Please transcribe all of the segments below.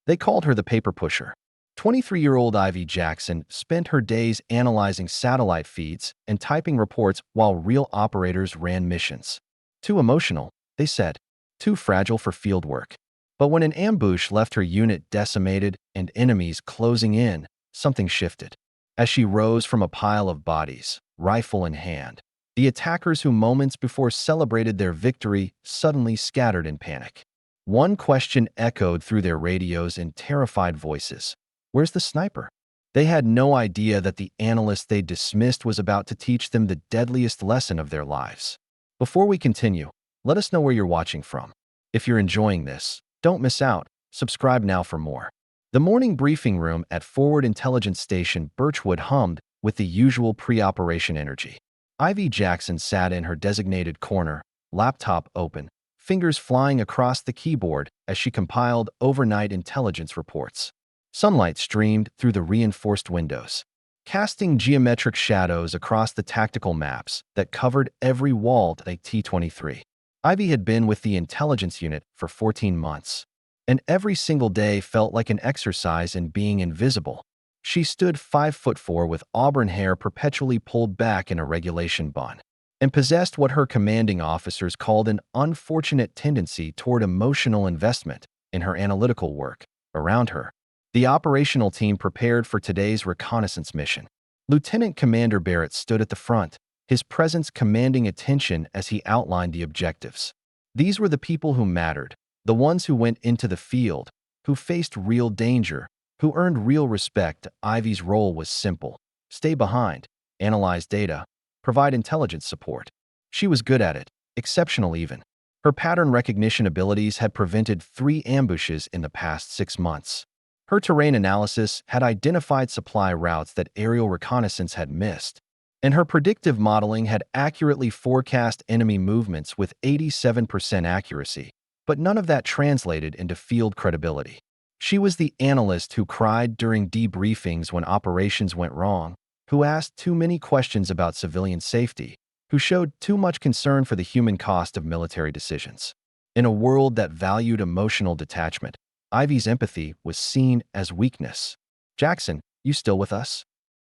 They called her the paper pusher. 23-year-old Ivy Jackson spent her days analyzing satellite feeds and typing reports while real operators ran missions. Too emotional, they said. Too fragile for field work. But when an ambush left her unit decimated and enemies closing in, something shifted. As she rose from a pile of bodies, rifle in hand, the attackers who moments before celebrated their victory suddenly scattered in panic. One question echoed through their radios in terrified voices. Where's the sniper? They had no idea that the analyst they dismissed was about to teach them the deadliest lesson of their lives. Before we continue, let us know where you're watching from. If you're enjoying this, don't miss out. Subscribe now for more. The morning briefing room at Forward Intelligence Station Birchwood hummed with the usual pre-operation energy. Ivy Jackson sat in her designated corner, laptop open, fingers flying across the keyboard as she compiled overnight intelligence reports. Sunlight streamed through the reinforced windows, casting geometric shadows across the tactical maps that covered every wall like T-23. Ivy had been with the intelligence unit for 14 months, and every single day felt like an exercise in being invisible. She stood 5'4" with auburn hair perpetually pulled back in a regulation bun, and possessed what her commanding officers called an unfortunate tendency toward emotional investment in her analytical work. Around her, the operational team prepared for today's reconnaissance mission. Lieutenant Commander Barrett stood at the front, his presence commanding attention as he outlined the objectives. These were the people who mattered, the ones who went into the field, who faced real danger, who earned real respect. Ivy's role was simple: stay behind, analyze data, provide intelligence support. She was good at it, exceptional even. Her pattern recognition abilities had prevented 3 ambushes in the past 6 months. Her terrain analysis had identified supply routes that aerial reconnaissance had missed, and her predictive modeling had accurately forecast enemy movements with 87% accuracy. But none of that translated into field credibility. She was the analyst who cried during debriefings when operations went wrong, who asked too many questions about civilian safety, who showed too much concern for the human cost of military decisions. In a world that valued emotional detachment, Ivy's empathy was seen as weakness. "Jackson, you still with us?"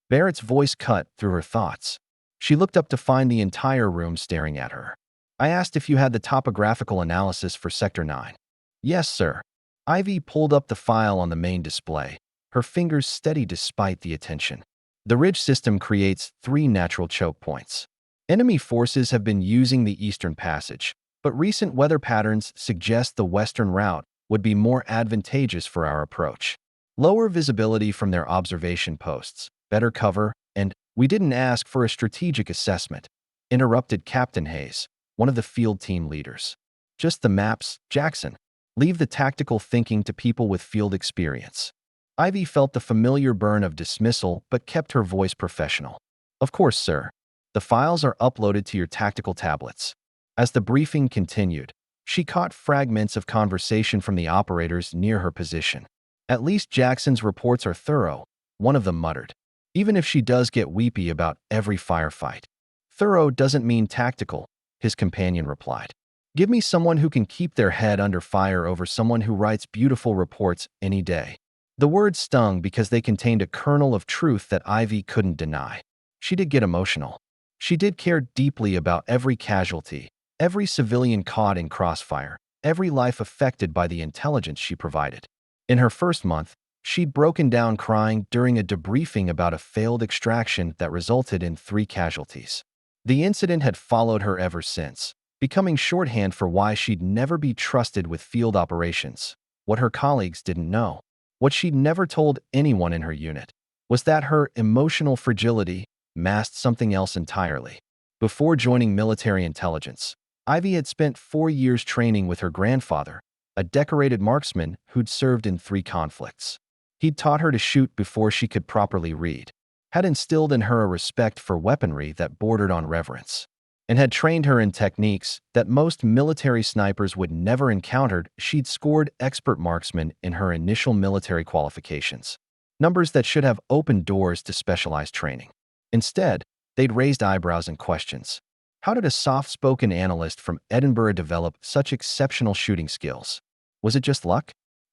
Barrett's voice cut through her thoughts. She looked up to find the entire room staring at her. "I asked if you had the topographical analysis for Sector 9. "Yes, sir." Ivy pulled up the file on the main display, her fingers steady despite the attention. The ridge system creates 3 natural choke points. Enemy forces have been using the Eastern Passage, but recent weather patterns suggest the western route would be more advantageous for our approach. Lower visibility from their observation posts, better cover, and "We didn't ask for a strategic assessment," interrupted Captain Hayes, one of the field team leaders. "Just the maps, Jackson. Leave the tactical thinking to people with field experience." Ivy felt the familiar burn of dismissal but kept her voice professional. "Of course, sir. The files are uploaded to your tactical tablets." As the briefing continued, she caught fragments of conversation from the operators near her position. "At least Jackson's reports are thorough," one of them muttered. "Even if she does get weepy about every firefight." "Thorough doesn't mean tactical," his companion replied. "Give me someone who can keep their head under fire over someone who writes beautiful reports any day." The words stung because they contained a kernel of truth that Ivy couldn't deny. She did get emotional. She did care deeply about every casualty, every civilian caught in crossfire, every life affected by the intelligence she provided. In her first month, she'd broken down crying during a debriefing about a failed extraction that resulted in 3 casualties. The incident had followed her ever since, becoming shorthand for why she'd never be trusted with field operations. What her colleagues didn't know, what she'd never told anyone in her unit, was that her emotional fragility masked something else entirely. Before joining military intelligence, Ivy had spent 4 years training with her grandfather, a decorated marksman who'd served in 3 conflicts. He'd taught her to shoot before she could properly read, had instilled in her a respect for weaponry that bordered on reverence, and had trained her in techniques that most military snipers would never encounter. She'd scored expert marksman in her initial military qualifications, numbers that should have opened doors to specialized training. Instead, they'd raised eyebrows and questions. How did a soft-spoken analyst from Edinburgh develop such exceptional shooting skills? Was it just luck?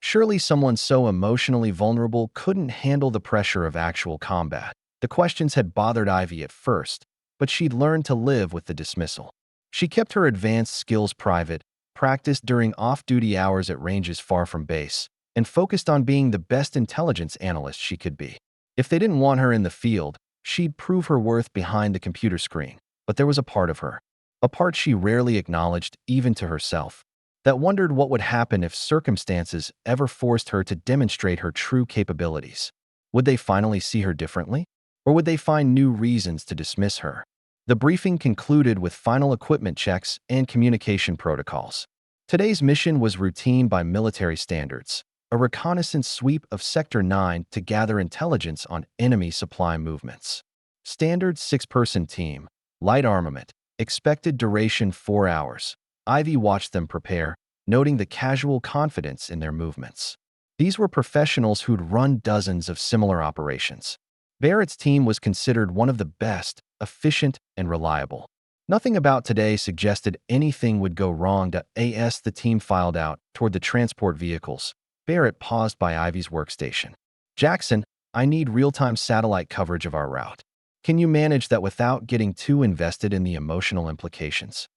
Surely someone so emotionally vulnerable couldn't handle the pressure of actual combat. The questions had bothered Ivy at first, but she'd learned to live with the dismissal. She kept her advanced skills private, practiced during off-duty hours at ranges far from base, and focused on being the best intelligence analyst she could be. If they didn't want her in the field, she'd prove her worth behind the computer screen. But there was a part of her, a part she rarely acknowledged even to herself, that wondered what would happen if circumstances ever forced her to demonstrate her true capabilities. Would they finally see her differently? Or would they find new reasons to dismiss her? The briefing concluded with final equipment checks and communication protocols. Today's mission was routine by military standards, a reconnaissance sweep of Sector 9 to gather intelligence on enemy supply movements. Standard 6-person team, light armament, expected duration 4 hours. Ivy watched them prepare, noting the casual confidence in their movements. These were professionals who'd run dozens of similar operations. Barrett's team was considered one of the best, efficient, and reliable. Nothing about today suggested anything would go wrong. As the team filed out toward the transport vehicles, Barrett paused by Ivy's workstation. "Jackson, I need real-time satellite coverage of our route. Can you manage that without getting too invested in the emotional implications?"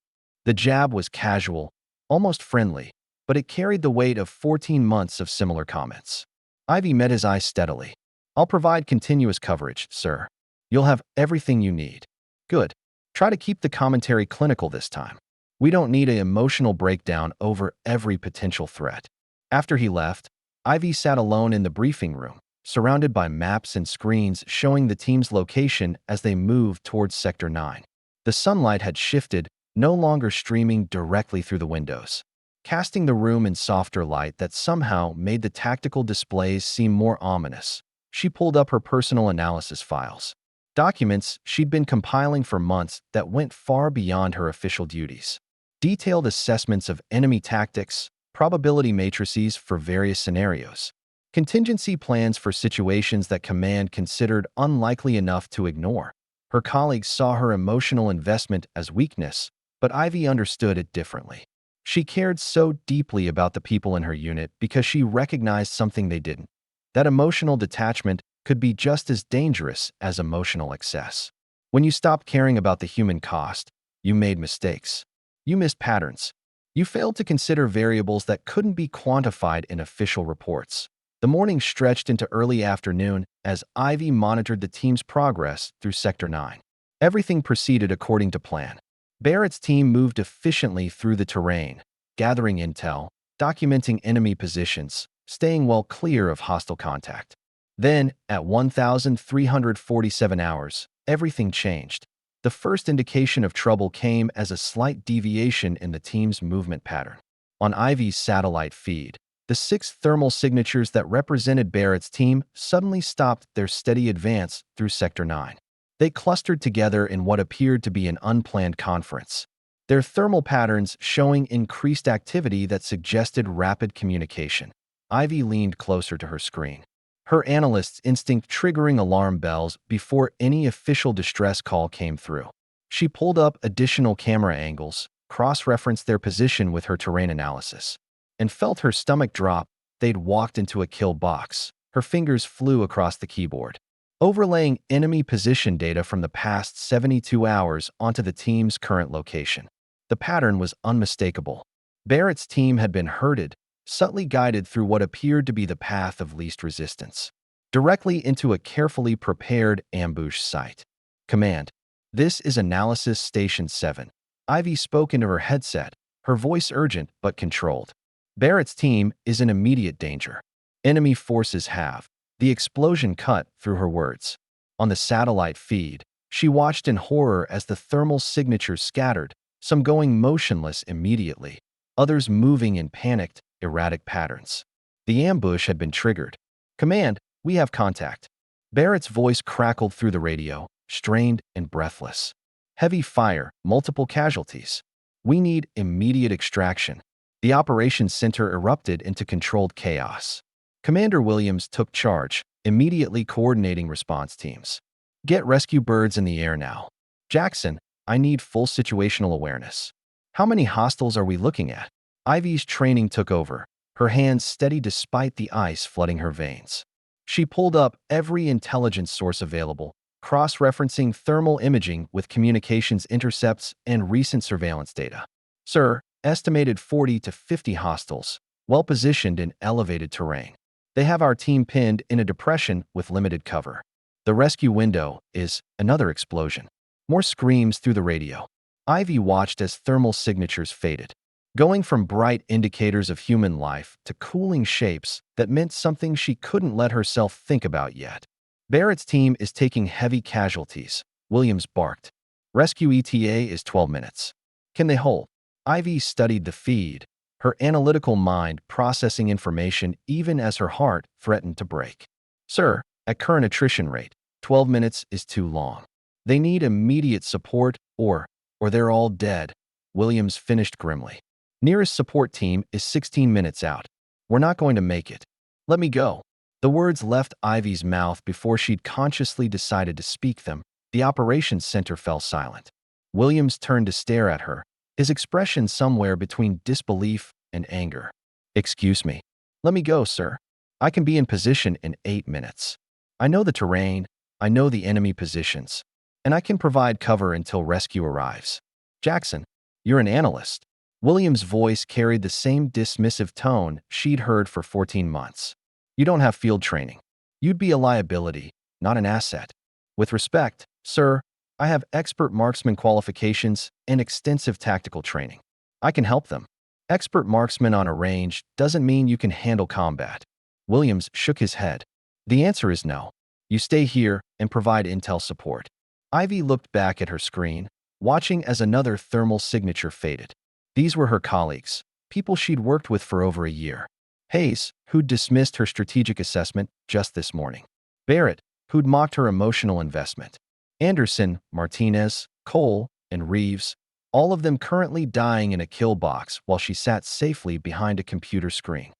The jab was casual, almost friendly, but it carried the weight of 14 months of similar comments. Ivy met his eyes steadily. "I'll provide continuous coverage, sir. You'll have everything you need." "Good. Try to keep the commentary clinical this time. We don't need an emotional breakdown over every potential threat." After he left, Ivy sat alone in the briefing room, surrounded by maps and screens showing the team's location as they moved towards Sector 9. The sunlight had shifted, no longer streaming directly through the windows, casting the room in softer light that somehow made the tactical displays seem more ominous. She pulled up her personal analysis files, documents she'd been compiling for months that went far beyond her official duties. Detailed assessments of enemy tactics, probability matrices for various scenarios, contingency plans for situations that command considered unlikely enough to ignore. Her colleagues saw her emotional investment as weakness, but Ivy understood it differently. She cared so deeply about the people in her unit because she recognized something they didn't: that emotional detachment could be just as dangerous as emotional excess. When you stopped caring about the human cost, you made mistakes. You missed patterns. You failed to consider variables that couldn't be quantified in official reports. The morning stretched into early afternoon as Ivy monitored the team's progress through Sector 9. Everything proceeded according to plan. Barrett's team moved efficiently through the terrain, gathering intel, documenting enemy positions, staying well clear of hostile contact. Then, at 1,347 hours, everything changed. The first indication of trouble came as a slight deviation in the team's movement pattern. On Ivy's satellite feed, the 6 thermal signatures that represented Barrett's team suddenly stopped their steady advance through Sector 9. They clustered together in what appeared to be an unplanned conference, their thermal patterns showing increased activity that suggested rapid communication. Ivy leaned closer to her screen, her analyst's instinct triggering alarm bells before any official distress call came through. She pulled up additional camera angles, cross-referenced their position with her terrain analysis, and felt her stomach drop. They'd walked into a kill box. Her fingers flew across the keyboard, overlaying enemy position data from the past 72 hours onto the team's current location. The pattern was unmistakable. Barrett's team had been herded, subtly guided through what appeared to be the path of least resistance, directly into a carefully prepared ambush site. "Command, this is Analysis Station 7. Ivy spoke into her headset, her voice urgent but controlled. "Barrett's team is in immediate danger. Enemy forces have." The explosion cut through her words. On the satellite feed, she watched in horror as the thermal signatures scattered, some going motionless immediately, others moving in panicked, erratic patterns. The ambush had been triggered. "Command, we have contact." Barrett's voice crackled through the radio, strained and breathless. "Heavy fire, multiple casualties. We need immediate extraction." The operations center erupted into controlled chaos. Commander Williams took charge, immediately coordinating response teams. "Get rescue birds in the air now. Jackson, I need full situational awareness. How many hostiles are we looking at?" Ivy's training took over, her hands steady despite the ice flooding her veins. She pulled up every intelligence source available, cross-referencing thermal imaging with communications intercepts and recent surveillance data. Sir, estimated 40 to 50 hostiles, well-positioned in elevated terrain. They have our team pinned in a depression with limited cover. The rescue window is another explosion. More screams through the radio. Ivy watched as thermal signatures faded, going from bright indicators of human life to cooling shapes that meant something she couldn't let herself think about yet. Barrett's team is taking heavy casualties, Williams barked. Rescue ETA is 12 minutes. Can they hold? Ivy studied the feed, her analytical mind processing information even as her heart threatened to break. Sir, at current attrition rate, 12 minutes is too long. They need immediate support or they're all dead, Williams finished grimly. Nearest support team is 16 minutes out. We're not going to make it. Let me go. The words left Ivy's mouth before she'd consciously decided to speak them. The operations center fell silent. Williams turned to stare at her, his expression somewhere between disbelief and anger. Excuse me. Let me go, sir. I can be in position in 8 minutes. I know the terrain, I know the enemy positions, and I can provide cover until rescue arrives. Jackson, you're an analyst. Williams' voice carried the same dismissive tone she'd heard for 14 months. You don't have field training. You'd be a liability, not an asset. With respect, sir, I have expert marksman qualifications and extensive tactical training. I can help them. Expert marksman on a range doesn't mean you can handle combat. Williams shook his head. The answer is no. You stay here and provide intel support. Ivy looked back at her screen, watching as another thermal signature faded. These were her colleagues, people she'd worked with for over a year. Hayes, who'd dismissed her strategic assessment just this morning. Barrett, who'd mocked her emotional investment. Anderson, Martinez, Cole, and Reeves, all of them currently dying in a kill box while she sat safely behind a computer screen.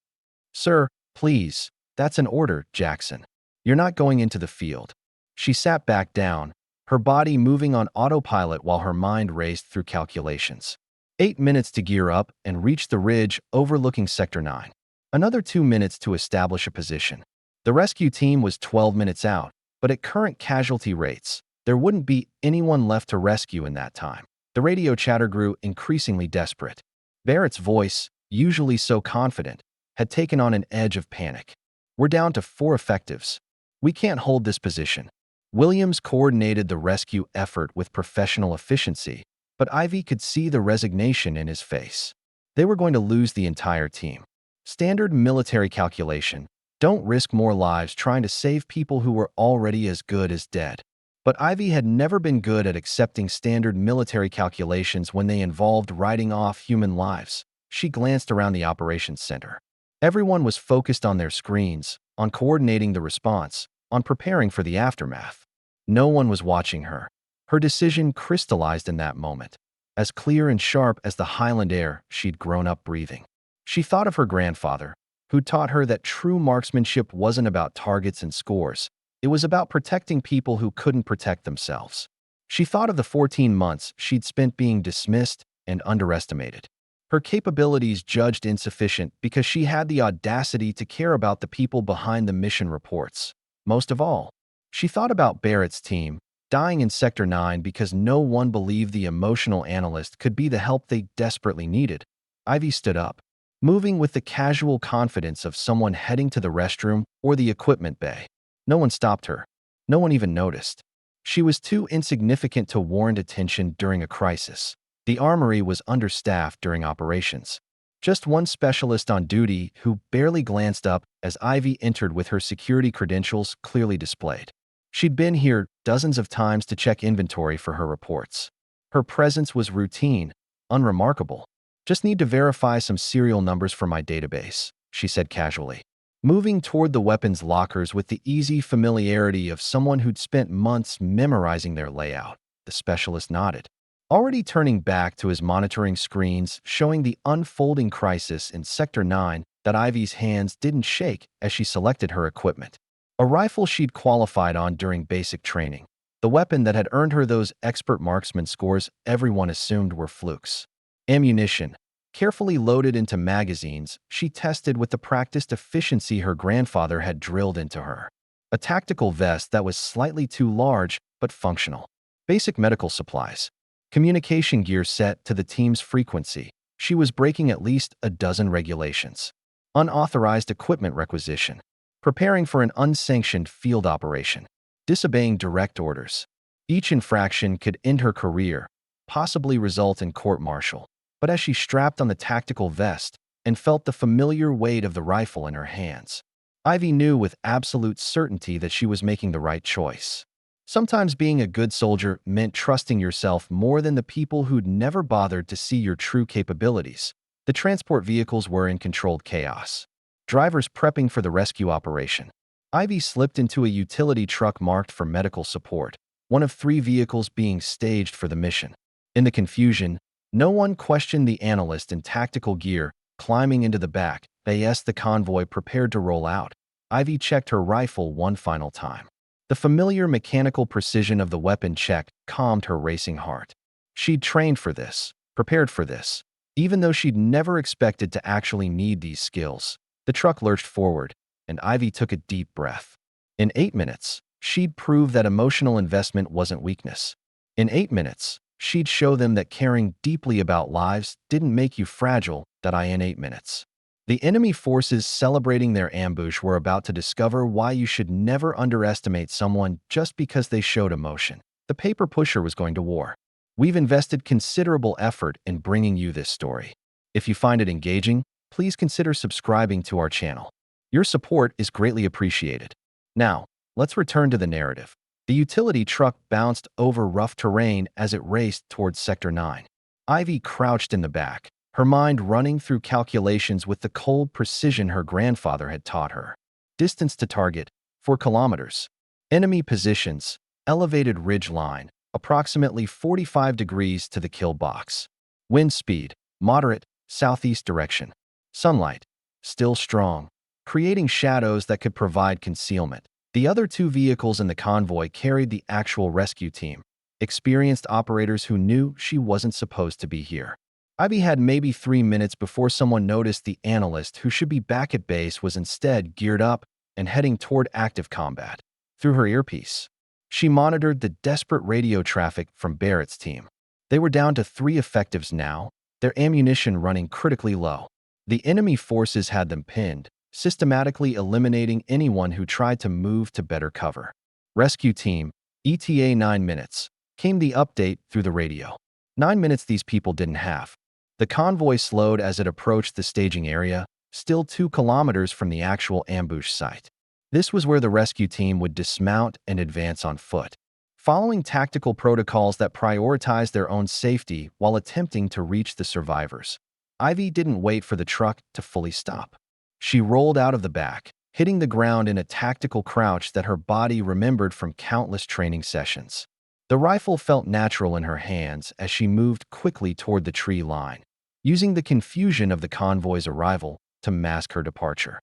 Sir, please, that's an order, Jackson. You're not going into the field. She sat back down, her body moving on autopilot while her mind raced through calculations. 8 minutes to gear up and reach the ridge overlooking Sector 9. Another 2 minutes to establish a position. The rescue team was 12 minutes out, but at current casualty rates, there wouldn't be anyone left to rescue in that time. The radio chatter grew increasingly desperate. Barrett's voice, usually so confident, had taken on an edge of panic. We're down to 4 effectives. We can't hold this position. Williams coordinated the rescue effort with professional efficiency, but Ivy could see the resignation in his face. They were going to lose the entire team. Standard military calculation: don't risk more lives trying to save people who were already as good as dead. But Ivy had never been good at accepting standard military calculations when they involved writing off human lives. She glanced around the operations center. Everyone was focused on their screens, on coordinating the response, on preparing for the aftermath. No one was watching her. Her decision crystallized in that moment, as clear and sharp as the Highland air she'd grown up breathing. She thought of her grandfather, who taught her that true marksmanship wasn't about targets and scores. It was about protecting people who couldn't protect themselves. She thought of the 14 months she'd spent being dismissed and underestimated. Her capabilities judged insufficient because she had the audacity to care about the people behind the mission reports. Most of all, she thought about Barrett's team, dying in Sector 9 because no one believed the emotional analyst could be the help they desperately needed. Ivy stood up, moving with the casual confidence of someone heading to the restroom or the equipment bay. No one stopped her. No one even noticed. She was too insignificant to warrant attention during a crisis. The armory was understaffed during operations. Just one specialist on duty who barely glanced up as Ivy entered with her security credentials clearly displayed. She'd been here dozens of times to check inventory for her reports. Her presence was routine, unremarkable. Just need to verify some serial numbers for my database, she said casually. Moving toward the weapons lockers with the easy familiarity of someone who'd spent months memorizing their layout, the specialist nodded. Already turning back to his monitoring screens showing the unfolding crisis in Sector 9, that Ivy's hands didn't shake as she selected her equipment. A rifle she'd qualified on during basic training. The weapon that had earned her those expert marksman scores everyone assumed were flukes. Ammunition, Carefully loaded into magazines, she tested with the practiced efficiency her grandfather had drilled into her. A tactical vest that was slightly too large but functional. Basic medical supplies. Communication gear set to the team's frequency. She was breaking at least a dozen regulations. Unauthorized equipment requisition. Preparing for an unsanctioned field operation. Disobeying direct orders. Each infraction could end her career, possibly result in court-martial. But as she strapped on the tactical vest and felt the familiar weight of the rifle in her hands, Ivy knew with absolute certainty that she was making the right choice. Sometimes being a good soldier meant trusting yourself more than the people who'd never bothered to see your true capabilities. The transport vehicles were in controlled chaos. Drivers prepping for the rescue operation. Ivy slipped into a utility truck marked for medical support, one of 3 vehicles being staged for the mission. In the confusion, no one questioned the analyst in tactical gear climbing into the back. As the convoy prepared to roll out, Ivy checked her rifle one final time. The familiar mechanical precision of the weapon check calmed her racing heart. She'd trained for this, prepared for this, even though she'd never expected to actually need these skills. The truck lurched forward, and Ivy took a deep breath. In 8 minutes, she'd prove that emotional investment wasn't weakness. In 8 minutes, she'd show them that caring deeply about lives didn't make you fragile. In 8 minutes. The enemy forces celebrating their ambush were about to discover why you should never underestimate someone just because they showed emotion. The paper pusher was going to war. We've invested considerable effort in bringing you this story. If you find it engaging, please consider subscribing to our channel. Your support is greatly appreciated. Now, let's return to the narrative. The utility truck bounced over rough terrain as it raced towards Sector 9. Ivy crouched in the back, her mind running through calculations with the cold precision her grandfather had taught her. Distance to target, 4 kilometers. Enemy positions, elevated ridge line, approximately 45 degrees to the kill box. Wind speed, moderate, southeast direction. Sunlight, still strong, creating shadows that could provide concealment. The other 2 vehicles in the convoy carried the actual rescue team, experienced operators who knew she wasn't supposed to be here. Ivy had maybe 3 minutes before someone noticed the analyst who should be back at base was instead geared up and heading toward active combat. Through her earpiece, she monitored the desperate radio traffic from Barrett's team. They were down to 3 effectives now, their ammunition running critically low. The enemy forces had them pinned, systematically eliminating anyone who tried to move to better cover. Rescue team, ETA 9 minutes, came the update through the radio. 9 minutes these people didn't have. The convoy slowed as it approached the staging area, still 2 kilometers from the actual ambush site. This was where the rescue team would dismount and advance on foot, following tactical protocols that prioritized their own safety while attempting to reach the survivors. Ivy didn't wait for the truck to fully stop. She rolled out of the back, hitting the ground in a tactical crouch that her body remembered from countless training sessions. The rifle felt natural in her hands as she moved quickly toward the tree line, using the confusion of the convoy's arrival to mask her departure.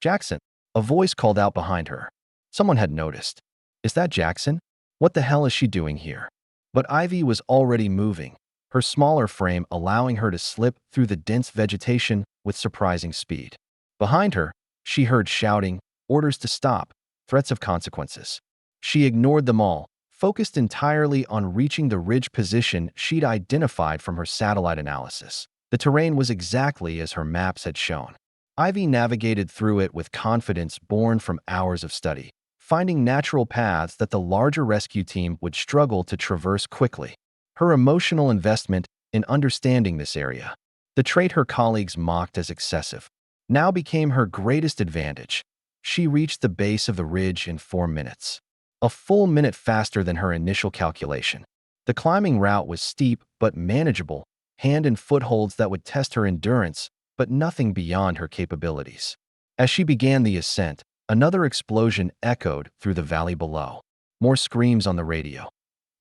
"Jackson," a voice called out behind her. Someone had noticed. "Is that Jackson? What the hell is she doing here?" But Ivy was already moving, her smaller frame allowing her to slip through the dense vegetation with surprising speed. Behind her, she heard shouting, orders to stop, threats of consequences. She ignored them all, focused entirely on reaching the ridge position she'd identified from her satellite analysis. The terrain was exactly as her maps had shown. Ivy navigated through it with confidence born from hours of study, finding natural paths that the larger rescue team would struggle to traverse quickly. Her emotional investment in understanding this area, the trait her colleagues mocked as excessive, now became her greatest advantage. She reached the base of the ridge in 4 minutes, a full minute faster than her initial calculation. The climbing route was steep but manageable, hand and footholds that would test her endurance, but nothing beyond her capabilities. As she began the ascent, another explosion echoed through the valley below. More screams on the radio.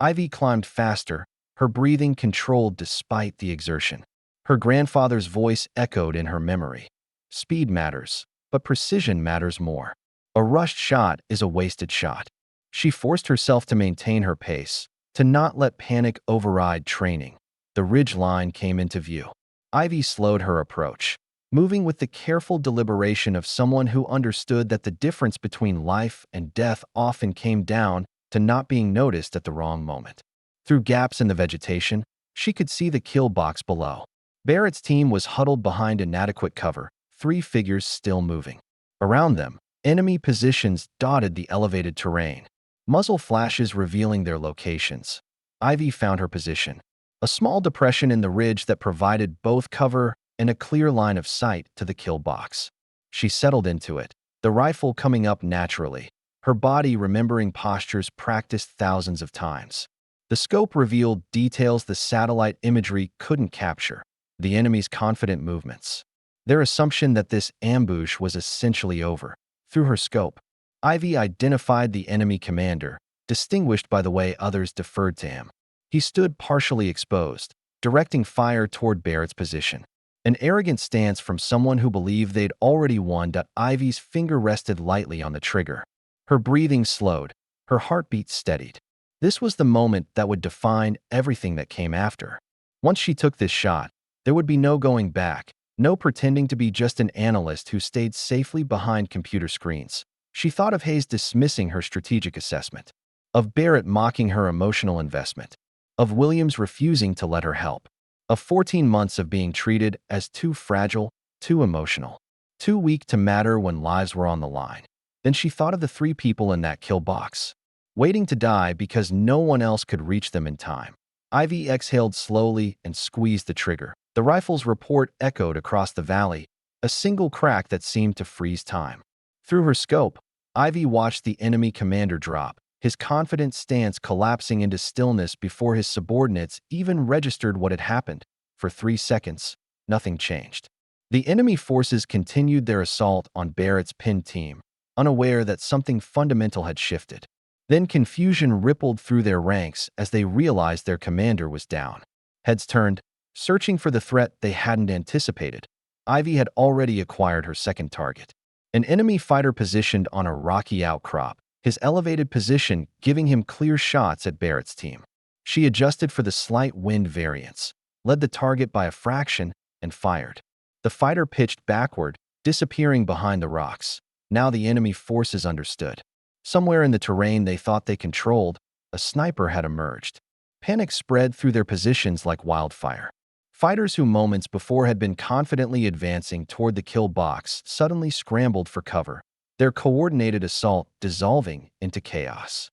Ivy climbed faster, her breathing controlled despite the exertion. Her grandfather's voice echoed in her memory. Speed matters, but precision matters more. A rushed shot is a wasted shot. She forced herself to maintain her pace, to not let panic override training. The ridge line came into view. Ivy slowed her approach, moving with the careful deliberation of someone who understood that the difference between life and death often came down to not being noticed at the wrong moment. Through gaps in the vegetation, she could see the kill box below. Barrett's team was huddled behind inadequate cover, three figures still moving. Around them, enemy positions dotted the elevated terrain, muzzle flashes revealing their locations. Ivy found her position, a small depression in the ridge that provided both cover and a clear line of sight to the kill box. She settled into it, the rifle coming up naturally, her body remembering postures practiced thousands of times. The scope revealed details the satellite imagery couldn't capture, the enemy's confident movements, their assumption that this ambush was essentially over. Through her scope, Ivy identified the enemy commander, distinguished by the way others deferred to him. He stood partially exposed, directing fire toward Barrett's position. An arrogant stance from someone who believed they'd already won. Ivy's finger rested lightly on the trigger. Her breathing slowed, her heartbeat steadied. This was the moment that would define everything that came after. Once she took this shot, there would be no going back, no pretending to be just an analyst who stayed safely behind computer screens. She thought of Hayes dismissing her strategic assessment, of Barrett mocking her emotional investment, of Williams refusing to let her help, of 14 months of being treated as too fragile, too emotional, too weak to matter when lives were on the line. Then she thought of the three people in that kill box, waiting to die because no one else could reach them in time. Ivy exhaled slowly and squeezed the trigger. The rifle's report echoed across the valley, a single crack that seemed to freeze time. Through her scope, Ivy watched the enemy commander drop, his confident stance collapsing into stillness before his subordinates even registered what had happened. For 3 seconds, nothing changed. The enemy forces continued their assault on Barrett's pinned team, unaware that something fundamental had shifted. Then confusion rippled through their ranks as they realized their commander was down. Heads turned, searching for the threat they hadn't anticipated. Ivy had already acquired her second target, an enemy fighter positioned on a rocky outcrop, his elevated position giving him clear shots at Barrett's team. She adjusted for the slight wind variance, led the target by a fraction, and fired. The fighter pitched backward, disappearing behind the rocks. Now the enemy forces understood. Somewhere in the terrain they thought they controlled, a sniper had emerged. Panic spread through their positions like wildfire. Fighters who moments before had been confidently advancing toward the kill box suddenly scrambled for cover, their coordinated assault dissolving into chaos.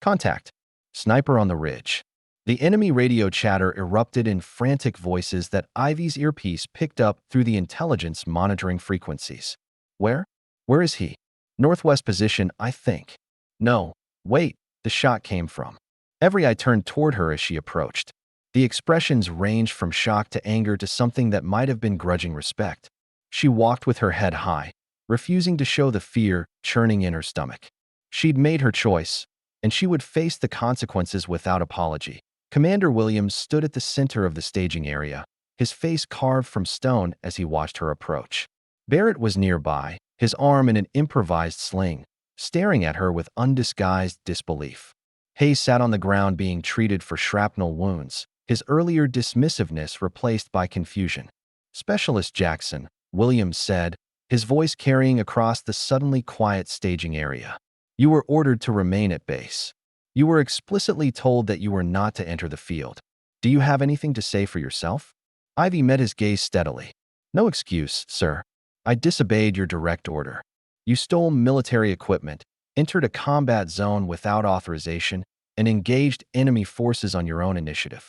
Contact. Sniper on the ridge. The enemy radio chatter erupted in frantic voices that Ivy's earpiece picked up through the intelligence monitoring frequencies. Where? Where is he? Northwest position, I think. No, wait, the shot came from. Every eye turned toward her as she approached. The expressions ranged from shock to anger to something that might have been grudging respect. She walked with her head high, refusing to show the fear churning in her stomach. She'd made her choice, and she would face the consequences without apology. Commander Williams stood at the center of the staging area, his face carved from stone as he watched her approach. Barrett was nearby, his arm in an improvised sling, staring at her with undisguised disbelief. Hayes sat on the ground being treated for shrapnel wounds, his earlier dismissiveness replaced by confusion. Specialist Jackson, Williams said, his voice carrying across the suddenly quiet staging area. You were ordered to remain at base. You were explicitly told that you were not to enter the field. Do you have anything to say for yourself? Ivy met his gaze steadily. No excuse, sir. I disobeyed your direct order. You stole military equipment, entered a combat zone without authorization, and engaged enemy forces on your own initiative.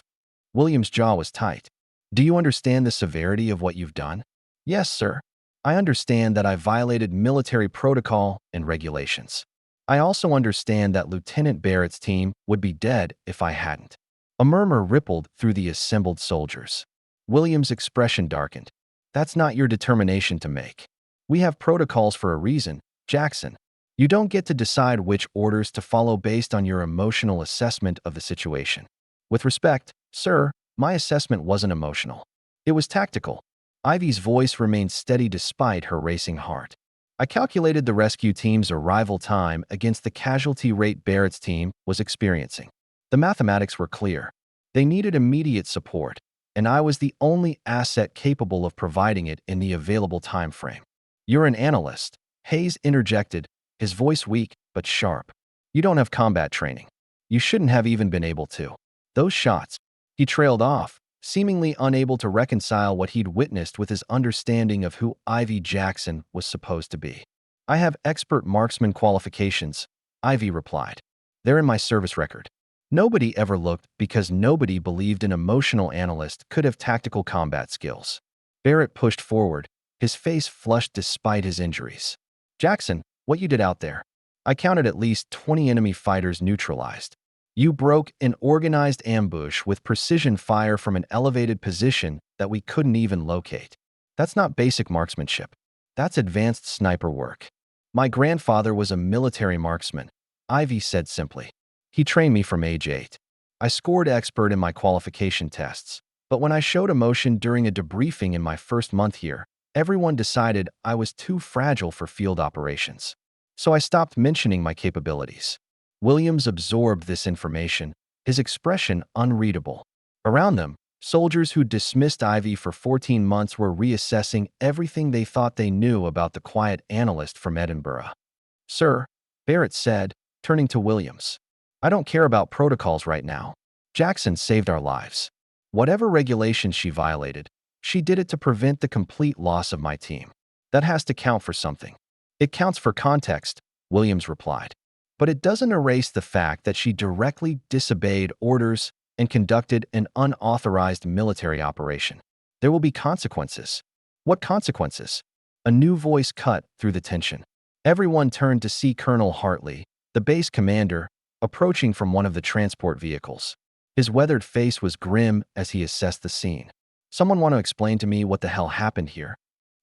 Williams' jaw was tight. Do you understand the severity of what you've done? Yes, sir. I understand that I violated military protocol and regulations. I also understand that Lieutenant Barrett's team would be dead if I hadn't. A murmur rippled through the assembled soldiers. Williams' expression darkened. That's not your determination to make. We have protocols for a reason, Jackson. You don't get to decide which orders to follow based on your emotional assessment of the situation. With respect, sir, my assessment wasn't emotional. It was tactical. Ivy's voice remained steady despite her racing heart. I calculated the rescue team's arrival time against the casualty rate Barrett's team was experiencing. The mathematics were clear. They needed immediate support, and I was the only asset capable of providing it in the available time frame. You're an analyst, Hayes interjected, his voice weak but sharp. You don't have combat training. You shouldn't have even been able to. Those shots. He trailed off, seemingly unable to reconcile what he'd witnessed with his understanding of who Ivy Jackson was supposed to be. I have expert marksman qualifications, Ivy replied. They're in my service record. Nobody ever looked because nobody believed an emotional analyst could have tactical combat skills. Barrett pushed forward, his face flushed despite his injuries. Jackson, what you did out there? I counted at least 20 enemy fighters neutralized. You broke an organized ambush with precision fire from an elevated position that we couldn't even locate. That's not basic marksmanship. That's advanced sniper work. My grandfather was a military marksman, Ivy said simply. He trained me from age 8. I scored expert in my qualification tests, but when I showed emotion during a debriefing in my first month here, everyone decided I was too fragile for field operations. So I stopped mentioning my capabilities. Williams absorbed this information, his expression unreadable. Around them, soldiers who dismissed Ivy for 14 months were reassessing everything they thought they knew about the quiet analyst from Edinburgh. Sir, Barrett said, turning to Williams. I don't care about protocols right now. Jackson saved our lives. Whatever regulations she violated, she did it to prevent the complete loss of my team. That has to count for something. It counts for context, Williams replied. But it doesn't erase the fact that she directly disobeyed orders and conducted an unauthorized military operation. There will be consequences. What consequences? A new voice cut through the tension. Everyone turned to see Colonel Hartley, the base commander, approaching from one of the transport vehicles. His weathered face was grim as he assessed the scene. Someone want to explain to me what the hell happened here?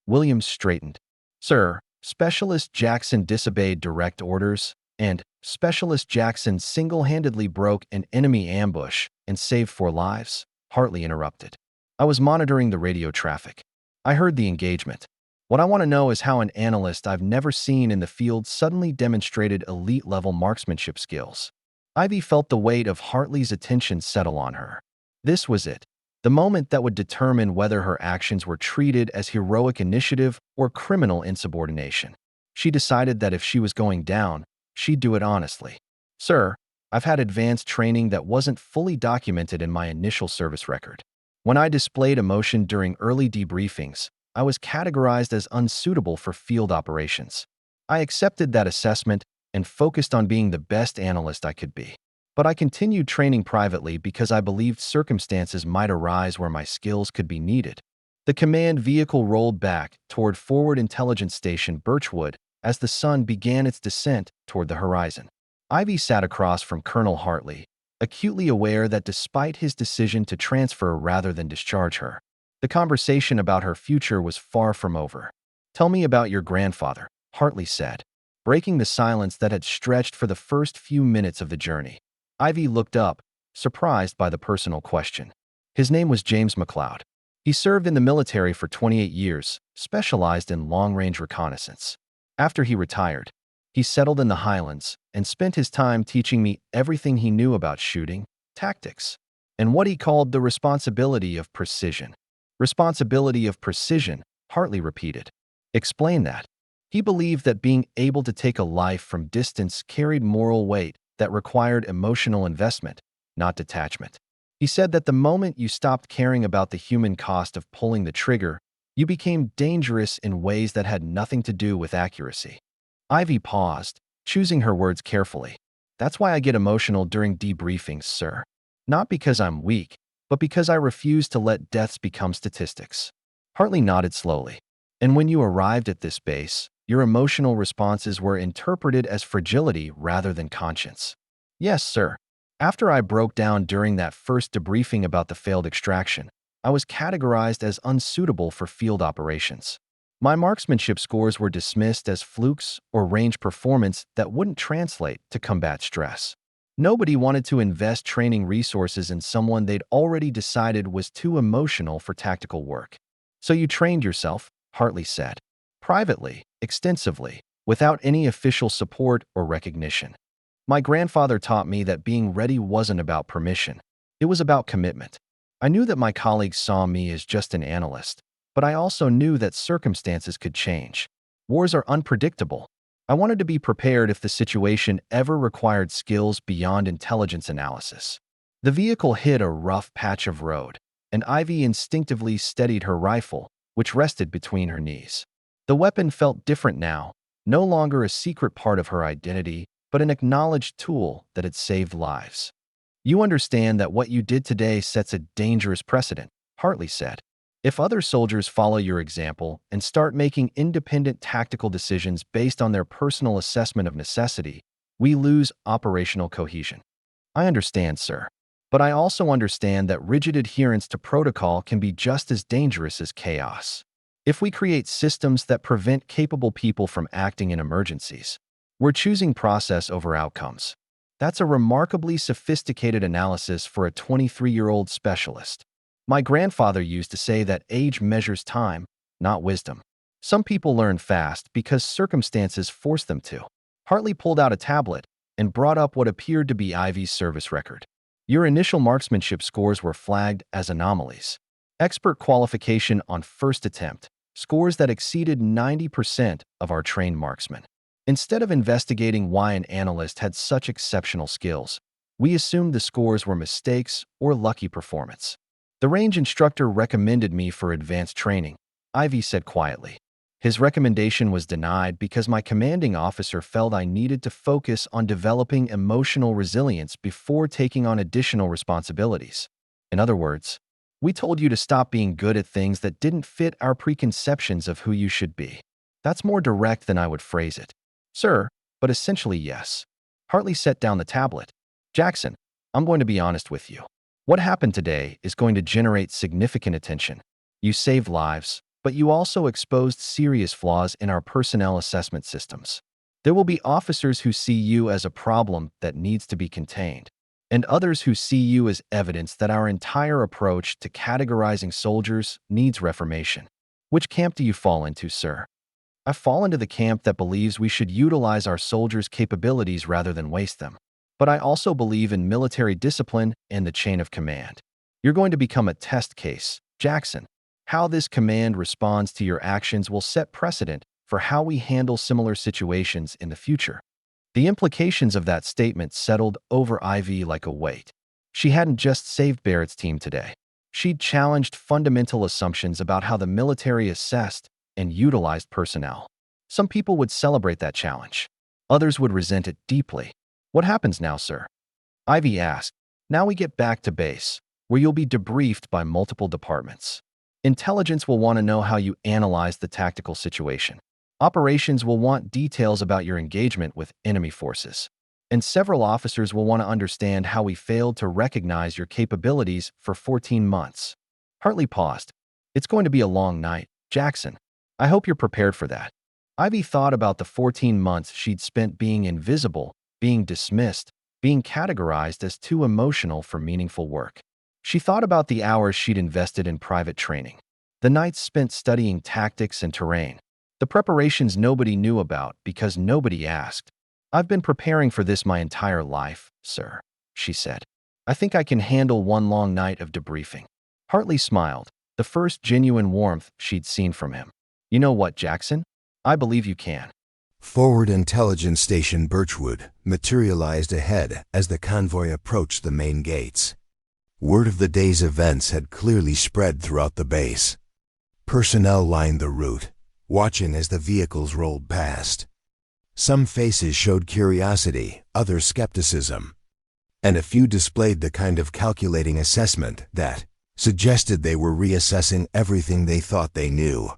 Williams straightened. Sir, Specialist Jackson disobeyed direct orders, and Specialist Jackson single-handedly broke an enemy ambush and saved 4 lives, Hartley interrupted. I was monitoring the radio traffic. I heard the engagement. What I want to know is how an analyst I've never seen in the field suddenly demonstrated elite-level marksmanship skills. Ivy felt the weight of Hartley's attention settle on her. This was it, the moment that would determine whether her actions were treated as heroic initiative or criminal insubordination. She decided that if she was going down, she'd do it honestly. Sir, I've had advanced training that wasn't fully documented in my initial service record. When I displayed emotion during early debriefings, I was categorized as unsuitable for field operations. I accepted that assessment and focused on being the best analyst I could be. But I continued training privately because I believed circumstances might arise where my skills could be needed. The command vehicle rolled back toward Forward Intelligence Station Birchwood as the sun began its descent toward the horizon. Ivy sat across from Colonel Hartley, acutely aware that despite his decision to transfer rather than discharge her, the conversation about her future was far from over. Tell me about your grandfather, Hartley said, breaking the silence that had stretched for the first few minutes of the journey. Ivy looked up, surprised by the personal question. His name was James McLeod. He served in the military for 28 years, specialized in long-range reconnaissance. After he retired, he settled in the Highlands and spent his time teaching me everything he knew about shooting, tactics, and what he called the responsibility of precision. Responsibility of precision, Hartley repeated. Explain that. He believed that being able to take a life from distance carried moral weight that required emotional investment, not detachment. He said that the moment you stopped caring about the human cost of pulling the trigger, you became dangerous in ways that had nothing to do with accuracy. Ivy paused, choosing her words carefully. That's why I get emotional during debriefings, sir. Not because I'm weak, but because I refuse to let deaths become statistics. Hartley nodded slowly. And when you arrived at this base, your emotional responses were interpreted as fragility rather than conscience. Yes, sir. After I broke down during that first debriefing about the failed extraction, I was categorized as unsuitable for field operations. My marksmanship scores were dismissed as flukes or range performance that wouldn't translate to combat stress. Nobody wanted to invest training resources in someone they'd already decided was too emotional for tactical work. So you trained yourself, Hartley said. Privately, extensively, without any official support or recognition. My grandfather taught me that being ready wasn't about permission. It was about commitment. I knew that my colleagues saw me as just an analyst, but I also knew that circumstances could change. Wars are unpredictable. I wanted to be prepared if the situation ever required skills beyond intelligence analysis. The vehicle hit a rough patch of road, and Ivy instinctively steadied her rifle, which rested between her knees. The weapon felt different now, no longer a secret part of her identity, but an acknowledged tool that had saved lives. You understand that what you did today sets a dangerous precedent, Hartley said. If other soldiers follow your example and start making independent tactical decisions based on their personal assessment of necessity, we lose operational cohesion. I understand, sir. But I also understand that rigid adherence to protocol can be just as dangerous as chaos. If we create systems that prevent capable people from acting in emergencies, we're choosing process over outcomes. That's a remarkably sophisticated analysis for a 23-year-old specialist. My grandfather used to say that age measures time, not wisdom. Some people learn fast because circumstances force them to. Hartley pulled out a tablet and brought up what appeared to be Ivy's service record. Your initial marksmanship scores were flagged as anomalies. Expert qualification on first attempt, scores that exceeded 90% of our trained marksmen. Instead of investigating why an analyst had such exceptional skills, we assumed the scores were mistakes or lucky performance. The range instructor recommended me for advanced training, Ivy said quietly. His recommendation was denied because my commanding officer felt I needed to focus on developing emotional resilience before taking on additional responsibilities. In other words, we told you to stop being good at things that didn't fit our preconceptions of who you should be. That's more direct than I would phrase it. Sir, but essentially yes. Hartley set down the tablet. Jackson, I'm going to be honest with you. What happened today is going to generate significant attention. You saved lives, but you also exposed serious flaws in our personnel assessment systems. There will be officers who see you as a problem that needs to be contained, and others who see you as evidence that our entire approach to categorizing soldiers needs reformation. Which camp do you fall into, sir? I fall into the camp that believes we should utilize our soldiers' capabilities rather than waste them. But I also believe in military discipline and the chain of command. You're going to become a test case, Jackson. How this command responds to your actions will set precedent for how we handle similar situations in the future. The implications of that statement settled over Ivy like a weight. She hadn't just saved Barrett's team today. She'd challenged fundamental assumptions about how the military assessed and utilized personnel. Some people would celebrate that challenge. Others would resent it deeply. What happens now, sir? Ivy asked. Now we get back to base, where you'll be debriefed by multiple departments. Intelligence will want to know how you analyzed the tactical situation. Operations will want details about your engagement with enemy forces. And several officers will want to understand how we failed to recognize your capabilities for 14 months. Hartley paused. It's going to be a long night, Jackson. I hope you're prepared for that. Ivy thought about the 14 months she'd spent being invisible, being dismissed, being categorized as too emotional for meaningful work. She thought about the hours she'd invested in private training, the nights spent studying tactics and terrain, the preparations nobody knew about because nobody asked. I've been preparing for this my entire life, sir, she said. I think I can handle one long night of debriefing. Hartley smiled, the first genuine warmth she'd seen from him. You know what, Jackson? I believe you can. Forward Intelligence Station Birchwood materialized ahead as the convoy approached the main gates. Word of the day's events had clearly spread throughout the base. Personnel lined the route, watching as the vehicles rolled past. Some faces showed curiosity, others skepticism, and a few displayed the kind of calculating assessment that suggested they were reassessing everything they thought they knew.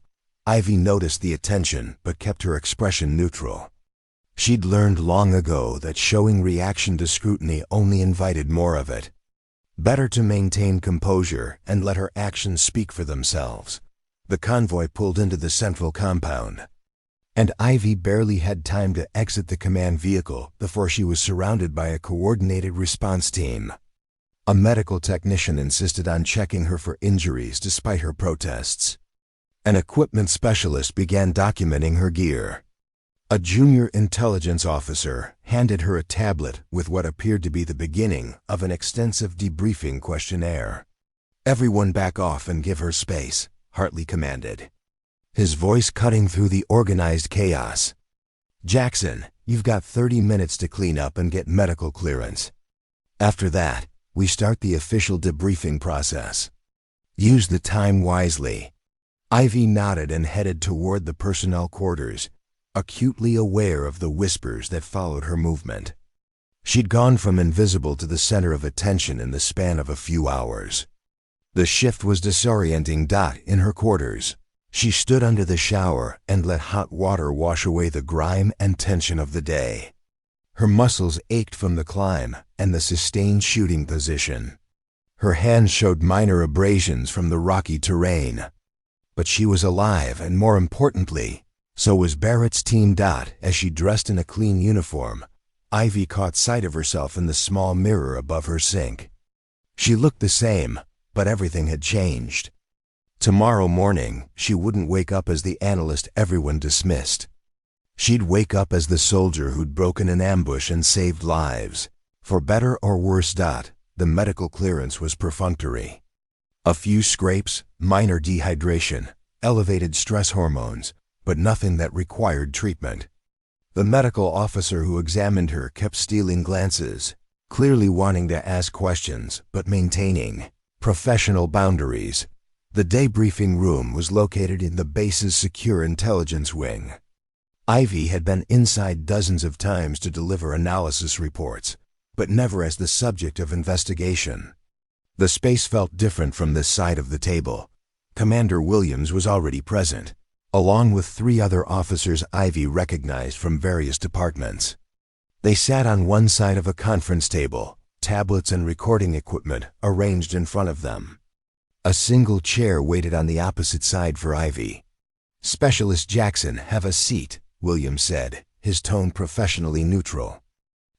Ivy noticed the attention but kept her expression neutral. She'd learned long ago that showing reaction to scrutiny only invited more of it. Better to maintain composure and let her actions speak for themselves. The convoy pulled into the central compound, and Ivy barely had time to exit the command vehicle before she was surrounded by a coordinated response team. A medical technician insisted on checking her for injuries despite her protests. An equipment specialist began documenting her gear. A junior intelligence officer handed her a tablet with what appeared to be the beginning of an extensive debriefing questionnaire. "Everyone back off and give her space," Hartley commanded, his voice cutting through the organized chaos. "Jackson, you've got 30 minutes to clean up and get medical clearance. After that, we start the official debriefing process. Use the time wisely." Ivy nodded and headed toward the personnel quarters, acutely aware of the whispers that followed her movement. She'd gone from invisible to the center of attention in the span of a few hours. The shift was disorienting. In her quarters, she stood under the shower and let hot water wash away the grime and tension of the day. Her muscles ached from the climb and the sustained shooting position. Her hands showed minor abrasions from the rocky terrain. But she was alive, and more importantly, so was Barrett's team. As she dressed in a clean uniform, Ivy caught sight of herself in the small mirror above her sink. She looked the same, but everything had changed. Tomorrow morning, she wouldn't wake up as the analyst everyone dismissed. She'd wake up as the soldier who'd broken an ambush and saved lives. For better or worse. The medical clearance was perfunctory. A few scrapes, minor dehydration, elevated stress hormones, but nothing that required treatment. The medical officer who examined her kept stealing glances, clearly wanting to ask questions, but maintaining professional boundaries. The debriefing room was located in the base's secure intelligence wing. Ivy had been inside dozens of times to deliver analysis reports, but never as the subject of investigation. The space felt different from this side of the table. Commander Williams was already present, along with 3 other officers Ivy recognized from various departments. They sat on one side of a conference table, tablets and recording equipment arranged in front of them. A single chair waited on the opposite side for Ivy. "Specialist Jackson, have a seat," Williams said, his tone professionally neutral.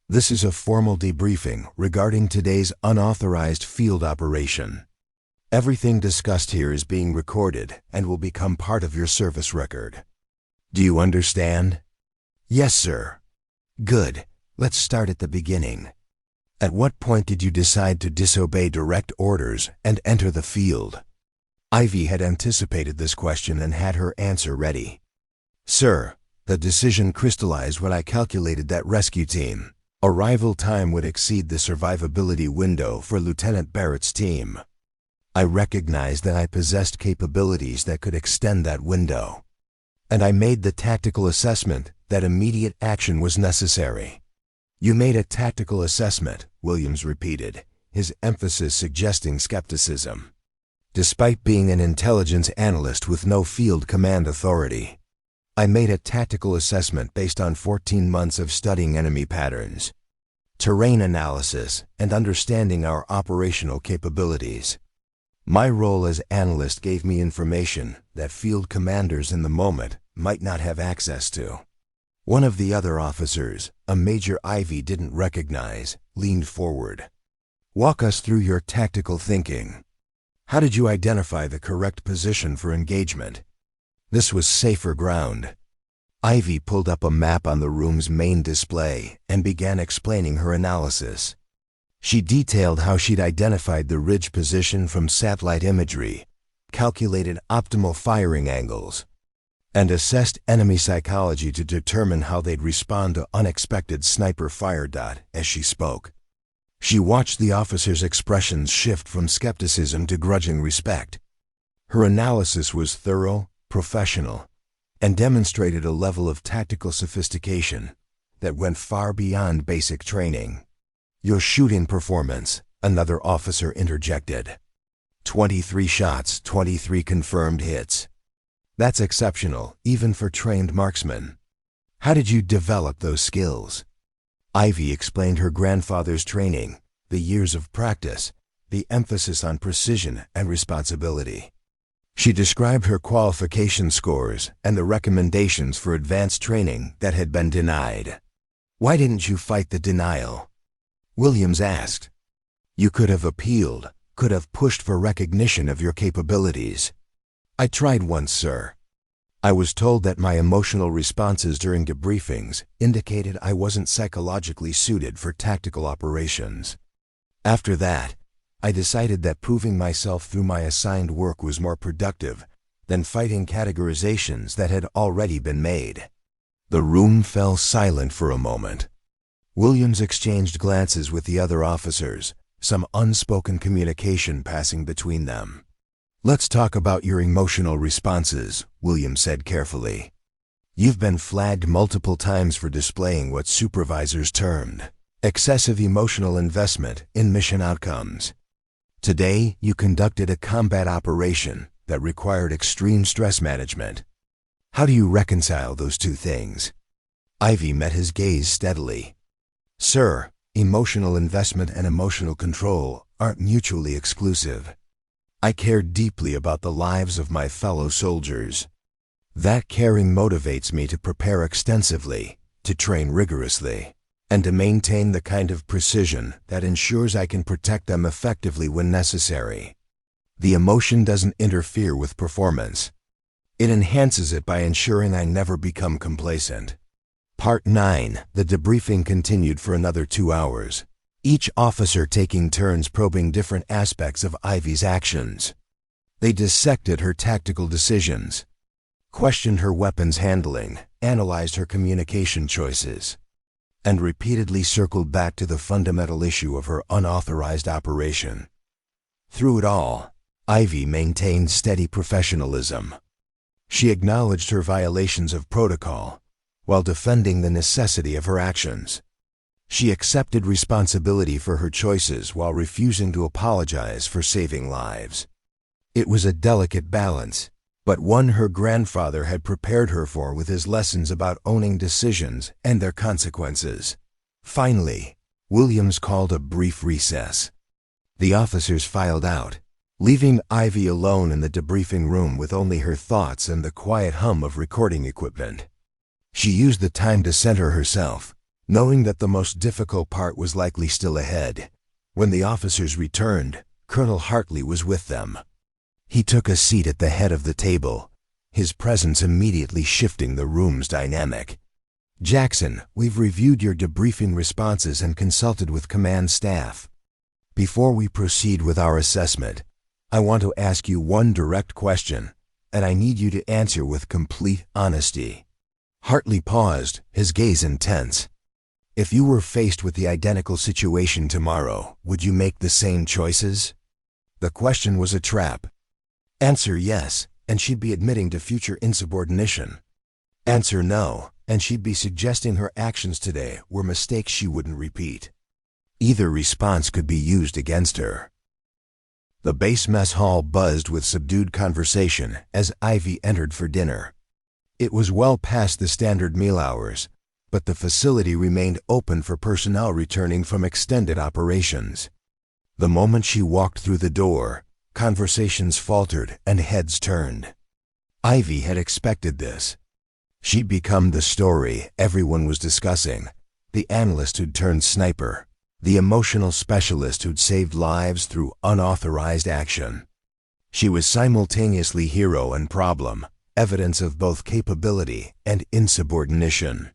"This is a formal debriefing regarding today's unauthorized field operation. Everything discussed here is being recorded and will become part of your service record. Do you understand?" "Yes, sir." "Good. Let's start at the beginning. At what point did you decide to disobey direct orders and enter the field?" Ivy had anticipated this question and had her answer ready. "Sir, the decision crystallized when I calculated that rescue team. Arrival time would exceed the survivability window for Lieutenant Barrett's team. I recognized that I possessed capabilities that could extend that window. And I made the tactical assessment that immediate action was necessary." "You made a tactical assessment," Williams repeated, his emphasis suggesting skepticism. "Despite being an intelligence analyst with no field command authority, I made a tactical assessment based on 14 months of studying enemy patterns, terrain analysis, and understanding our operational capabilities. My role as analyst gave me information that field commanders in the moment might not have access to." One of the other officers, a Major Ivy didn't recognize, leaned forward. "Walk us through your tactical thinking. How did you identify the correct position for engagement?" This was safer ground. Ivy pulled up a map on the room's main display and began explaining her analysis. She detailed how she'd identified the ridge position from satellite imagery, calculated optimal firing angles, and assessed enemy psychology to determine how they'd respond to unexpected sniper fire. As she spoke, she watched the officers' expressions shift from skepticism to grudging respect. Her analysis was thorough, professional, and demonstrated a level of tactical sophistication that went far beyond basic training. "Your shooting performance," another officer interjected. 23 shots, 23 confirmed hits. That's exceptional, even for trained marksmen. How did you develop those skills?" Ivy explained her grandfather's training, the years of practice, the emphasis on precision and responsibility. She described her qualification scores and the recommendations for advanced training that had been denied. "Why didn't you fight the denial?" Williams asked. "You could have appealed, could have pushed for recognition of your capabilities." "I tried once, sir. I was told that my emotional responses during debriefings indicated I wasn't psychologically suited for tactical operations. After that, I decided that proving myself through my assigned work was more productive than fighting categorizations that had already been made. The room fell silent for a moment. Williams exchanged glances with the other officers, some unspoken communication passing between them. "Let's talk about your emotional responses," Williams said carefully. "You've been flagged multiple times for displaying what supervisors termed excessive emotional investment in mission outcomes. Today, you conducted a combat operation that required extreme stress management. How do you reconcile those two things?" Ivy met his gaze steadily. "Sir, emotional investment and emotional control aren't mutually exclusive. I care deeply about the lives of my fellow soldiers. That caring motivates me to prepare extensively, to train rigorously, and to maintain the kind of precision that ensures I can protect them effectively when necessary. The emotion doesn't interfere with performance. It enhances it by ensuring I never become complacent." Part 9. The debriefing continued for another 2 hours, each officer taking turns probing different aspects of Ivy's actions. They dissected her tactical decisions, questioned her weapons handling, analyzed her communication choices, and repeatedly circled back to the fundamental issue of her unauthorized operation. Through it all, Ivy maintained steady professionalism. She acknowledged her violations of protocol while defending the necessity of her actions. She accepted responsibility for her choices while refusing to apologize for saving lives. It was a delicate balance, but one her grandfather had prepared her for with his lessons about owning decisions and their consequences. Finally, Williams called a brief recess. The officers filed out, leaving Ivy alone in the debriefing room with only her thoughts and the quiet hum of recording equipment. She used the time to center herself, knowing that the most difficult part was likely still ahead. When the officers returned, Colonel Hartley was with them. He took a seat at the head of the table, his presence immediately shifting the room's dynamic. "Jackson, we've reviewed your debriefing responses and consulted with command staff. Before we proceed with our assessment, I want to ask you one direct question, and I need you to answer with complete honesty." Hartley paused, his gaze intense. "If you were faced with the identical situation tomorrow, would you make the same choices?" The question was a trap. Answer yes, and she'd be admitting to future insubordination. Answer no, and she'd be suggesting her actions today were mistakes she wouldn't repeat. Either response could be used against her. The base mess hall buzzed with subdued conversation as Ivy entered for dinner. It was well past the standard meal hours, but the facility remained open for personnel returning from extended operations. The moment she walked through the door, conversations faltered and heads turned. Ivy had expected this. She'd become the story everyone was discussing, the analyst who'd turned sniper, the emotional specialist who'd saved lives through unauthorized action. She was simultaneously hero and problem, evidence of both capability and insubordination.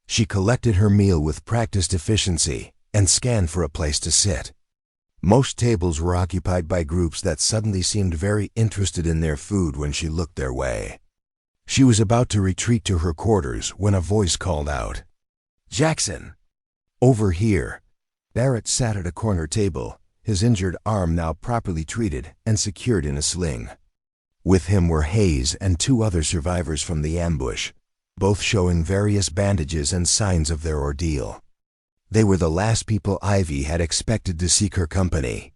She collected her meal with practiced efficiency and scanned for a place to sit. Most tables were occupied by groups that suddenly seemed very interested in their food when she looked their way. She was about to retreat to her quarters when a voice called out, "Jackson!" Over here. Barrett sat at a corner table, his injured arm now properly treated and secured in a sling. With him were Hayes and 2 other survivors from the ambush, both showing various bandages and signs of their ordeal. They were the last people Ivy had expected to seek her company.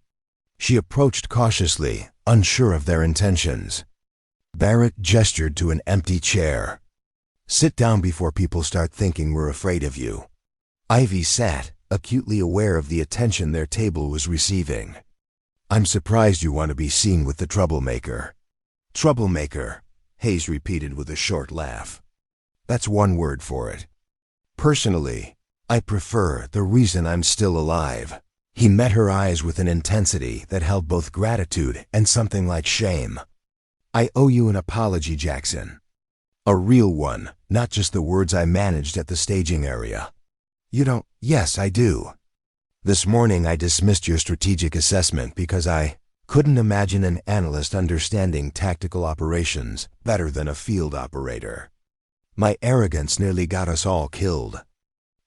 She approached cautiously, unsure of their intentions. Barrett gestured to an empty chair. "Sit down before people start thinking we're afraid of you." Ivy sat, acutely aware of the attention their table was receiving. "I'm surprised you want to be seen with the troublemaker." "Troublemaker," Hayes repeated with a short laugh. "That's one word for it. Personally, I prefer the reason I'm still alive." He met her eyes with an intensity that held both gratitude and something like shame. "I owe you an apology, Jackson. A real one, not just the words I managed at the staging area." "You don't—" "Yes, I do. This morning I dismissed your strategic assessment because I couldn't imagine an analyst understanding tactical operations better than a field operator. My arrogance nearly got us all killed.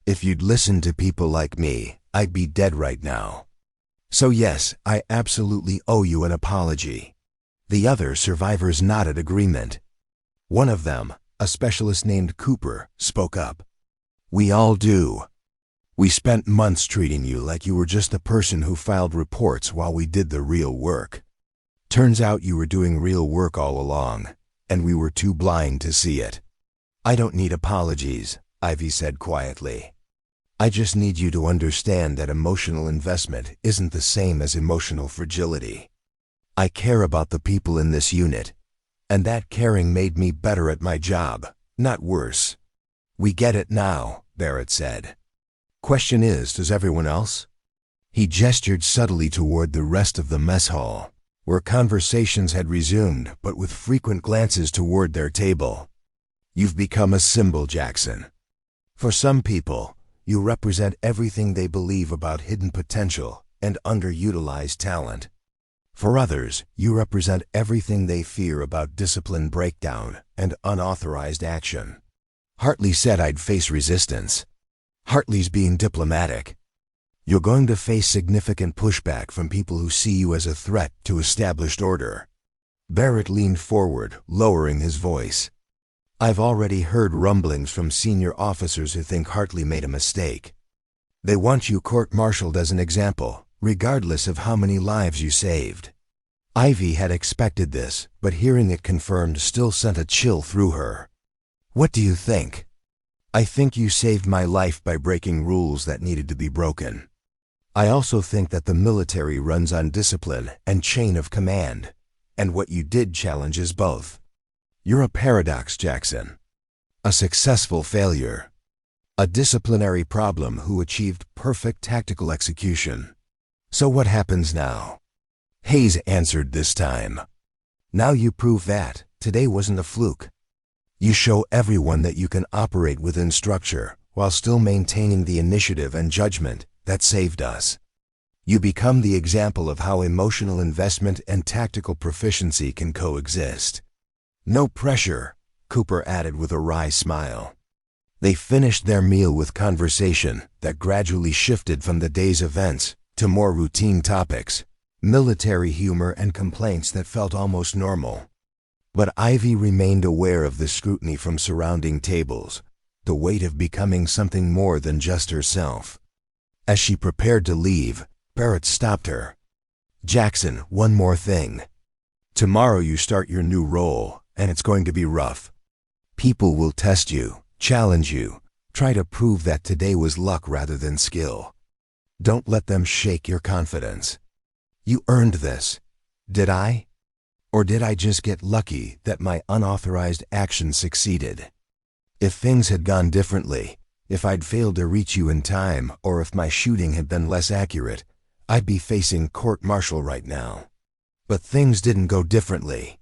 If you'd listened to people like me, I'd be dead right now. So yes, I absolutely owe you an apology." The other survivors nodded agreement. One of them, a specialist named Cooper, spoke up. "We all do. We spent months treating you like you were just a person who filed reports while we did the real work. Turns out you were doing real work all along, and we were too blind to see it." "I don't need apologies," Ivy said quietly. "I just need you to understand that emotional investment isn't the same as emotional fragility. I care about the people in this unit, and that caring made me better at my job, not worse." "We get it now," Barrett said. "Question is, does everyone else?" He gestured subtly toward the rest of the mess hall, where conversations had resumed, but with frequent glances toward their table. "You've become a symbol, Jackson. For some people, you represent everything they believe about hidden potential and underutilized talent. For others, you represent everything they fear about discipline breakdown and unauthorized action." Hartley said I'd face resistance. Hartley's being diplomatic. "You're going to face significant pushback from people who see you as a threat to established order." Barrett leaned forward, lowering his voice. "I've already heard rumblings from senior officers who think Hartley made a mistake. They want you court-martialed as an example, regardless of how many lives you saved." Ivy had expected this, but hearing it confirmed still sent a chill through her. "What do you think?" "I think you saved my life by breaking rules that needed to be broken. I also think that the military runs on discipline and chain of command, and what you did challenges both. You're a paradox, Jackson. A successful failure. A disciplinary problem who achieved perfect tactical execution. So what happens now?" Hayes answered this time. "Now you prove that today wasn't a fluke. You show everyone that you can operate within structure while still maintaining the initiative and judgment that saved us. You become the example of how emotional investment and tactical proficiency can coexist." "No pressure," Cooper added with a wry smile. They finished their meal with conversation that gradually shifted from the day's events to more routine topics, military humor and complaints that felt almost normal. But Ivy remained aware of the scrutiny from surrounding tables, the weight of becoming something more than just herself. As she prepared to leave, Barrett stopped her. "Jackson, one more thing. Tomorrow you start your new role, and it's going to be rough. People will test you, challenge you, try to prove that today was luck rather than skill. Don't let them shake your confidence. You earned this. Did I? Or did I just get lucky that my unauthorized action succeeded? If things had gone differently, if I'd failed to reach you in time, or if my shooting had been less accurate, I'd be facing court-martial right now. But things didn't go differently.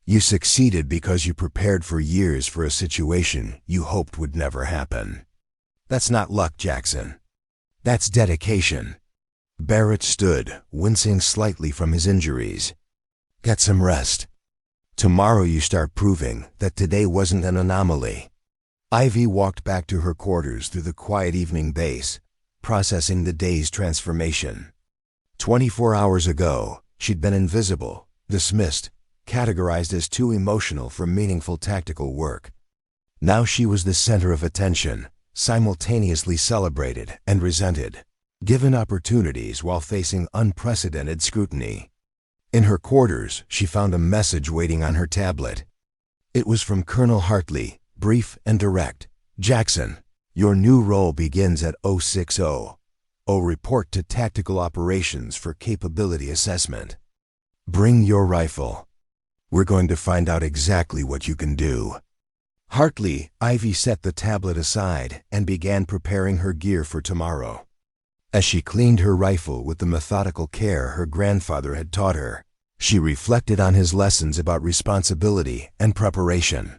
You succeeded because you prepared for years for a situation you hoped would never happen. That's not luck, Jackson. That's dedication." Barrett stood, wincing slightly from his injuries. "Get some rest. Tomorrow you start proving that today wasn't an anomaly." Ivy walked back to her quarters through the quiet evening base, processing the day's transformation. 24 hours ago, she'd been invisible, dismissed, categorized as too emotional for meaningful tactical work. Now she was the center of attention, simultaneously celebrated and resented, given opportunities while facing unprecedented scrutiny. In her quarters, she found a message waiting on her tablet. It was from Colonel Hartley, brief and direct. "Jackson, your new role begins at 060. Report to Tactical Operations for Capability Assessment. Bring your rifle. We're going to find out exactly what you can do." Hartley, Ivy set the tablet aside and began preparing her gear for tomorrow. As she cleaned her rifle with the methodical care her grandfather had taught her, she reflected on his lessons about responsibility and preparation.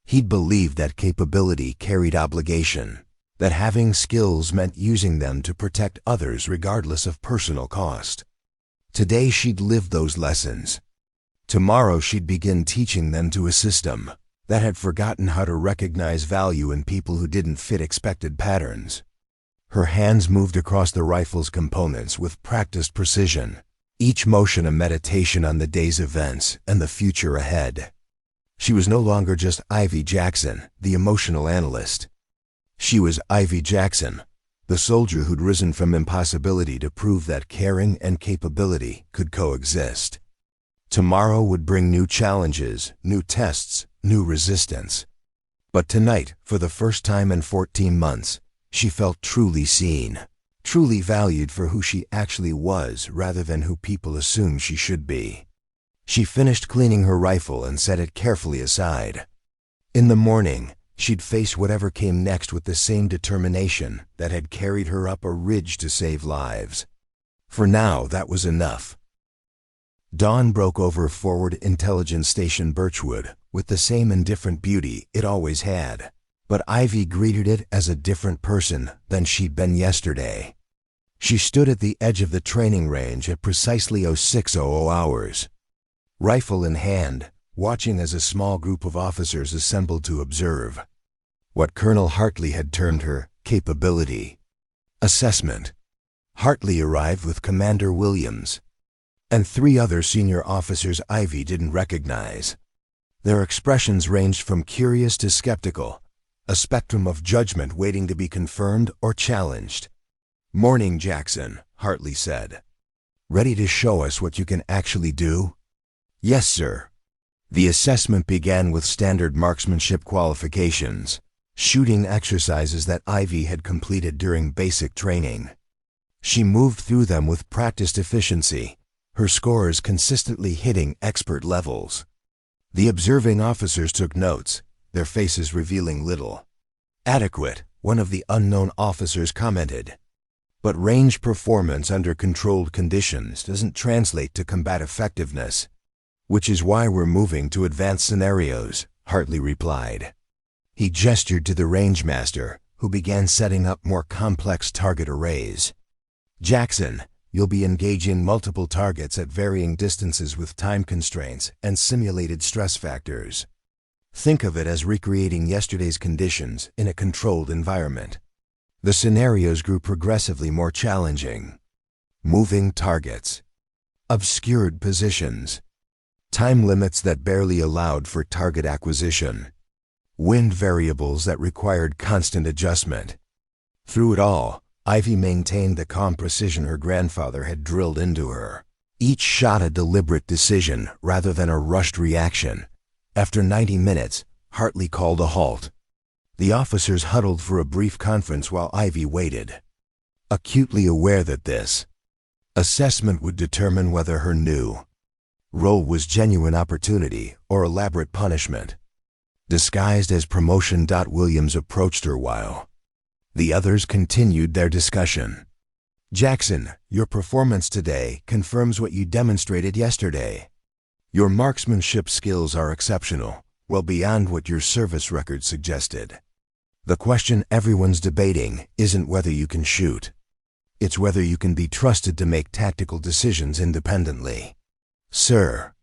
He'd believed that capability carried obligation, that having skills meant using them to protect others regardless of personal cost. Today she'd live those lessons. Tomorrow she'd begin teaching them to a system that had forgotten how to recognize value in people who didn't fit expected patterns. Her hands moved across the rifle's components with practiced precision, each motion a meditation on the day's events and the future ahead. She was no longer just Ivy Jackson, the emotional analyst. She was Ivy Jackson, the soldier who'd risen from impossibility to prove that caring and capability could coexist. Tomorrow would bring new challenges, new tests, new resistance. But tonight, for the first time in 14 months, she felt truly seen, truly valued for who she actually was rather than who people assume she should be. She finished cleaning her rifle and set it carefully aside. In the morning, she'd face whatever came next with the same determination that had carried her up a ridge to save lives. For now, that was enough. Dawn broke over Forward Intelligence Station Birchwood with the same indifferent beauty it always had, but Ivy greeted it as a different person than she'd been yesterday. She stood at the edge of the training range at precisely 0600 hours, rifle in hand, watching as a small group of officers assembled to observe what Colonel Hartley had termed her capability assessment. Hartley arrived with Commander Williams and 3 other senior officers Ivy didn't recognize. Their expressions ranged from curious to skeptical, a spectrum of judgment waiting to be confirmed or challenged. "Morning, Jackson," Hartley said. "Ready to show us what you can actually do?" "Yes, sir." The assessment began with standard marksmanship qualifications, shooting exercises that Ivy had completed during basic training. She moved through them with practiced efficiency, her scores consistently hitting expert levels. The observing officers took notes, their faces revealing little. "Adequate," one of the unknown officers commented. "But range performance under controlled conditions doesn't translate to combat effectiveness, which is why we're moving to advanced scenarios," Hartley replied. He gestured to the range master, who began setting up more complex target arrays. "Jackson, you'll be engaging multiple targets at varying distances with time constraints and simulated stress factors. Think of it as recreating yesterday's conditions in a controlled environment." The scenarios grew progressively more challenging. Moving targets, obscured positions, time limits that barely allowed for target acquisition, wind variables that required constant adjustment. Through it all, Ivy maintained the calm precision her grandfather had drilled into her. Each shot a deliberate decision rather than a rushed reaction. After 90 minutes, Hartley called a halt. The officers huddled for a brief conference while Ivy waited, acutely aware that this assessment would determine whether her new role was genuine opportunity or elaborate punishment. Disguised as promotion. Williams approached her while the others continued their discussion. "Jackson, your performance today confirms what you demonstrated yesterday. Your marksmanship skills are exceptional, well beyond what your service record suggested. The question everyone's debating isn't whether you can shoot. It's whether you can be trusted to make tactical decisions independently. Sir,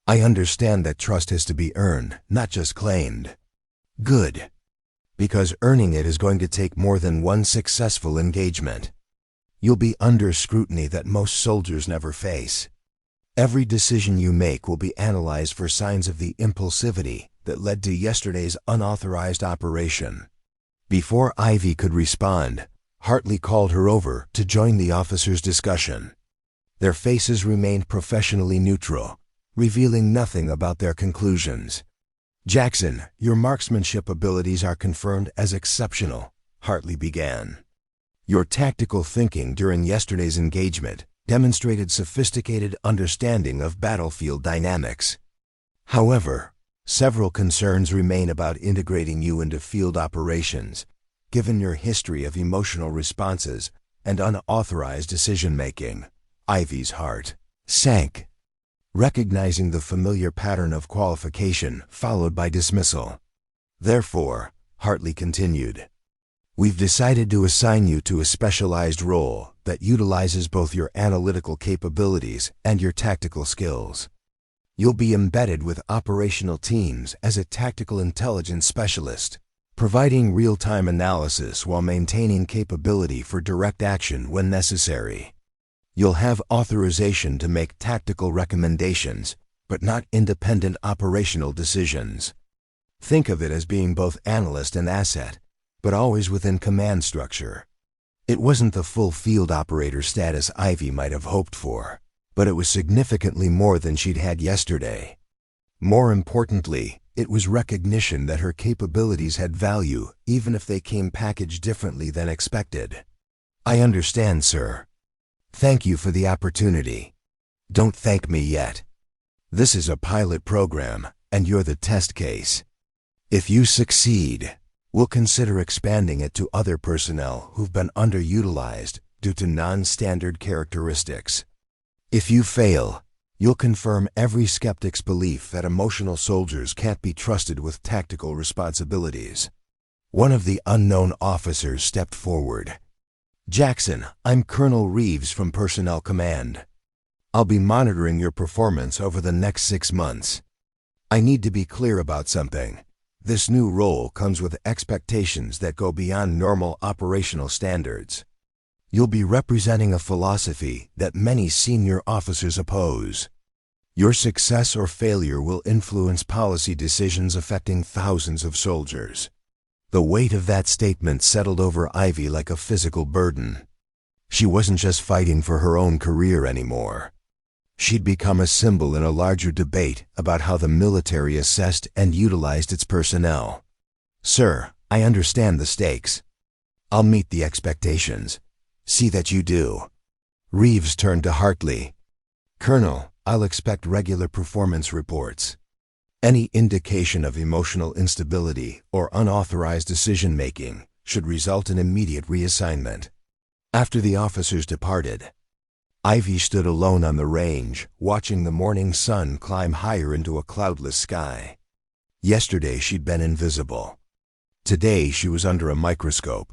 I understand that trust has to be earned, not just claimed." "Good. Because earning it is going to take more than one successful engagement. You'll be under scrutiny that most soldiers never face. Every decision you make will be analyzed for signs of the impulsivity that led to yesterday's unauthorized operation." Before Ivy could respond, Hartley called her over to join the officers' discussion. Their faces remained professionally neutral, revealing nothing about their conclusions. "Jackson, your marksmanship abilities are confirmed as exceptional," Hartley began. "Your tactical thinking during yesterday's engagement demonstrated sophisticated understanding of battlefield dynamics. However, several concerns remain about integrating you into field operations, given your history of emotional responses and unauthorized decision-making." Ivy's heart sank, recognizing the familiar pattern of qualification followed by dismissal. "Therefore," Hartley continued, We've decided to assign you to a specialized role that utilizes both your analytical capabilities and your tactical skills. You'll be embedded with operational teams as a tactical intelligence specialist, providing real-time analysis while maintaining capability for direct action when necessary. You'll have authorization to make tactical recommendations, but not independent operational decisions. Think of it as being both analyst and asset, but always within command structure. It wasn't the full field operator status Ivy might have hoped for, but it was significantly more than she'd had yesterday. More importantly, it was recognition that her capabilities had value even if they came packaged differently than expected. I understand, sir. Thank you for the opportunity. Don't thank me yet. This is a pilot program, and you're the test case. If you succeed, we'll consider expanding it to other personnel who've been underutilized due to non-standard characteristics. If you fail, you'll confirm every skeptic's belief that emotional soldiers can't be trusted with tactical responsibilities. One of the unknown officers stepped forward. Jackson, I'm Colonel Reeves from Personnel Command. I'll be monitoring your performance over the next 6 months. I need to be clear about something. This new role comes with expectations that go beyond normal operational standards. You'll be representing a philosophy that many senior officers oppose. Your success or failure will influence policy decisions affecting thousands of soldiers. The weight of that statement settled over Ivy like a physical burden. She wasn't just fighting for her own career anymore. She'd become a symbol in a larger debate about how the military assessed and utilized its personnel. Sir, I understand the stakes. I'll meet the expectations. See that you do. Reeves turned to Hartley. Colonel, I'll expect regular performance reports. Any indication of emotional instability or unauthorized decision-making should result in immediate reassignment. After the officers departed, Ivy stood alone on the range, watching the morning sun climb higher into a cloudless sky. Yesterday she'd been invisible. Today she was under a microscope.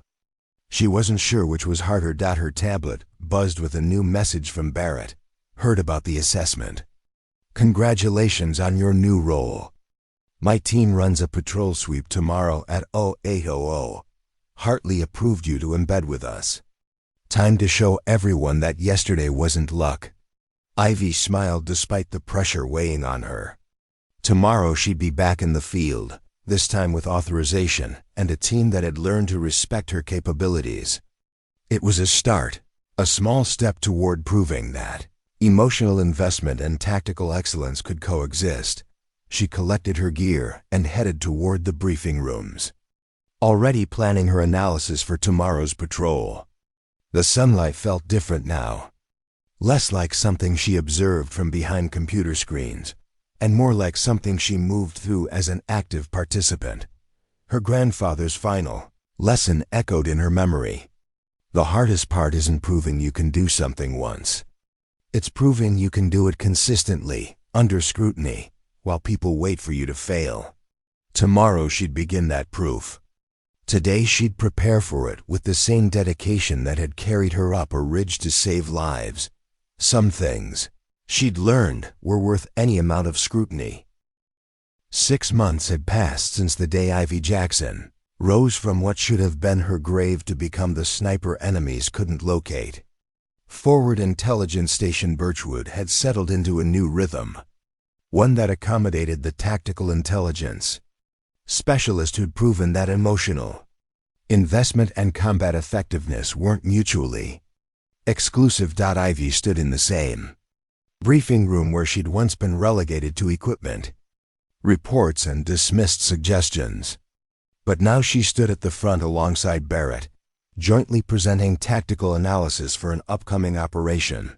She wasn't sure which was harder. Her tablet buzzed with a new message from Barrett. Heard about the assessment. Congratulations on your new role. My team runs a patrol sweep tomorrow at 0800. Hartley approved you to embed with us. Time to show everyone that yesterday wasn't luck. Ivy smiled despite the pressure weighing on her. Tomorrow she'd be back in the field, this time with authorization and a team that had learned to respect her capabilities. It was a start, a small step toward proving that emotional investment and tactical excellence could coexist. She collected her gear and headed toward the briefing rooms, already planning her analysis for tomorrow's patrol. The sunlight felt different now, less like something she observed from behind computer screens, and more like something she moved through as an active participant. Her grandfather's final lesson echoed in her memory. The hardest part isn't proving you can do something once. It's proving you can do it consistently, under scrutiny, while people wait for you to fail. Tomorrow she'd begin that proof. Today she'd prepare for it with the same dedication that had carried her up a ridge to save lives. Some things she'd learned were worth any amount of scrutiny. 6 months had passed since the day Ivy Jackson rose from what should have been her grave to become the sniper enemies couldn't locate. Forward Intelligence Station Birchwood had settled into a new rhythm, one that accommodated the tactical intelligence specialist who'd proven that emotional investment and combat effectiveness weren't mutually exclusive. Ivy stood in the same briefing room where she'd once been relegated to equipment, reports, and dismissed suggestions. But now she stood at the front alongside Barrett, jointly presenting tactical analysis for an upcoming operation.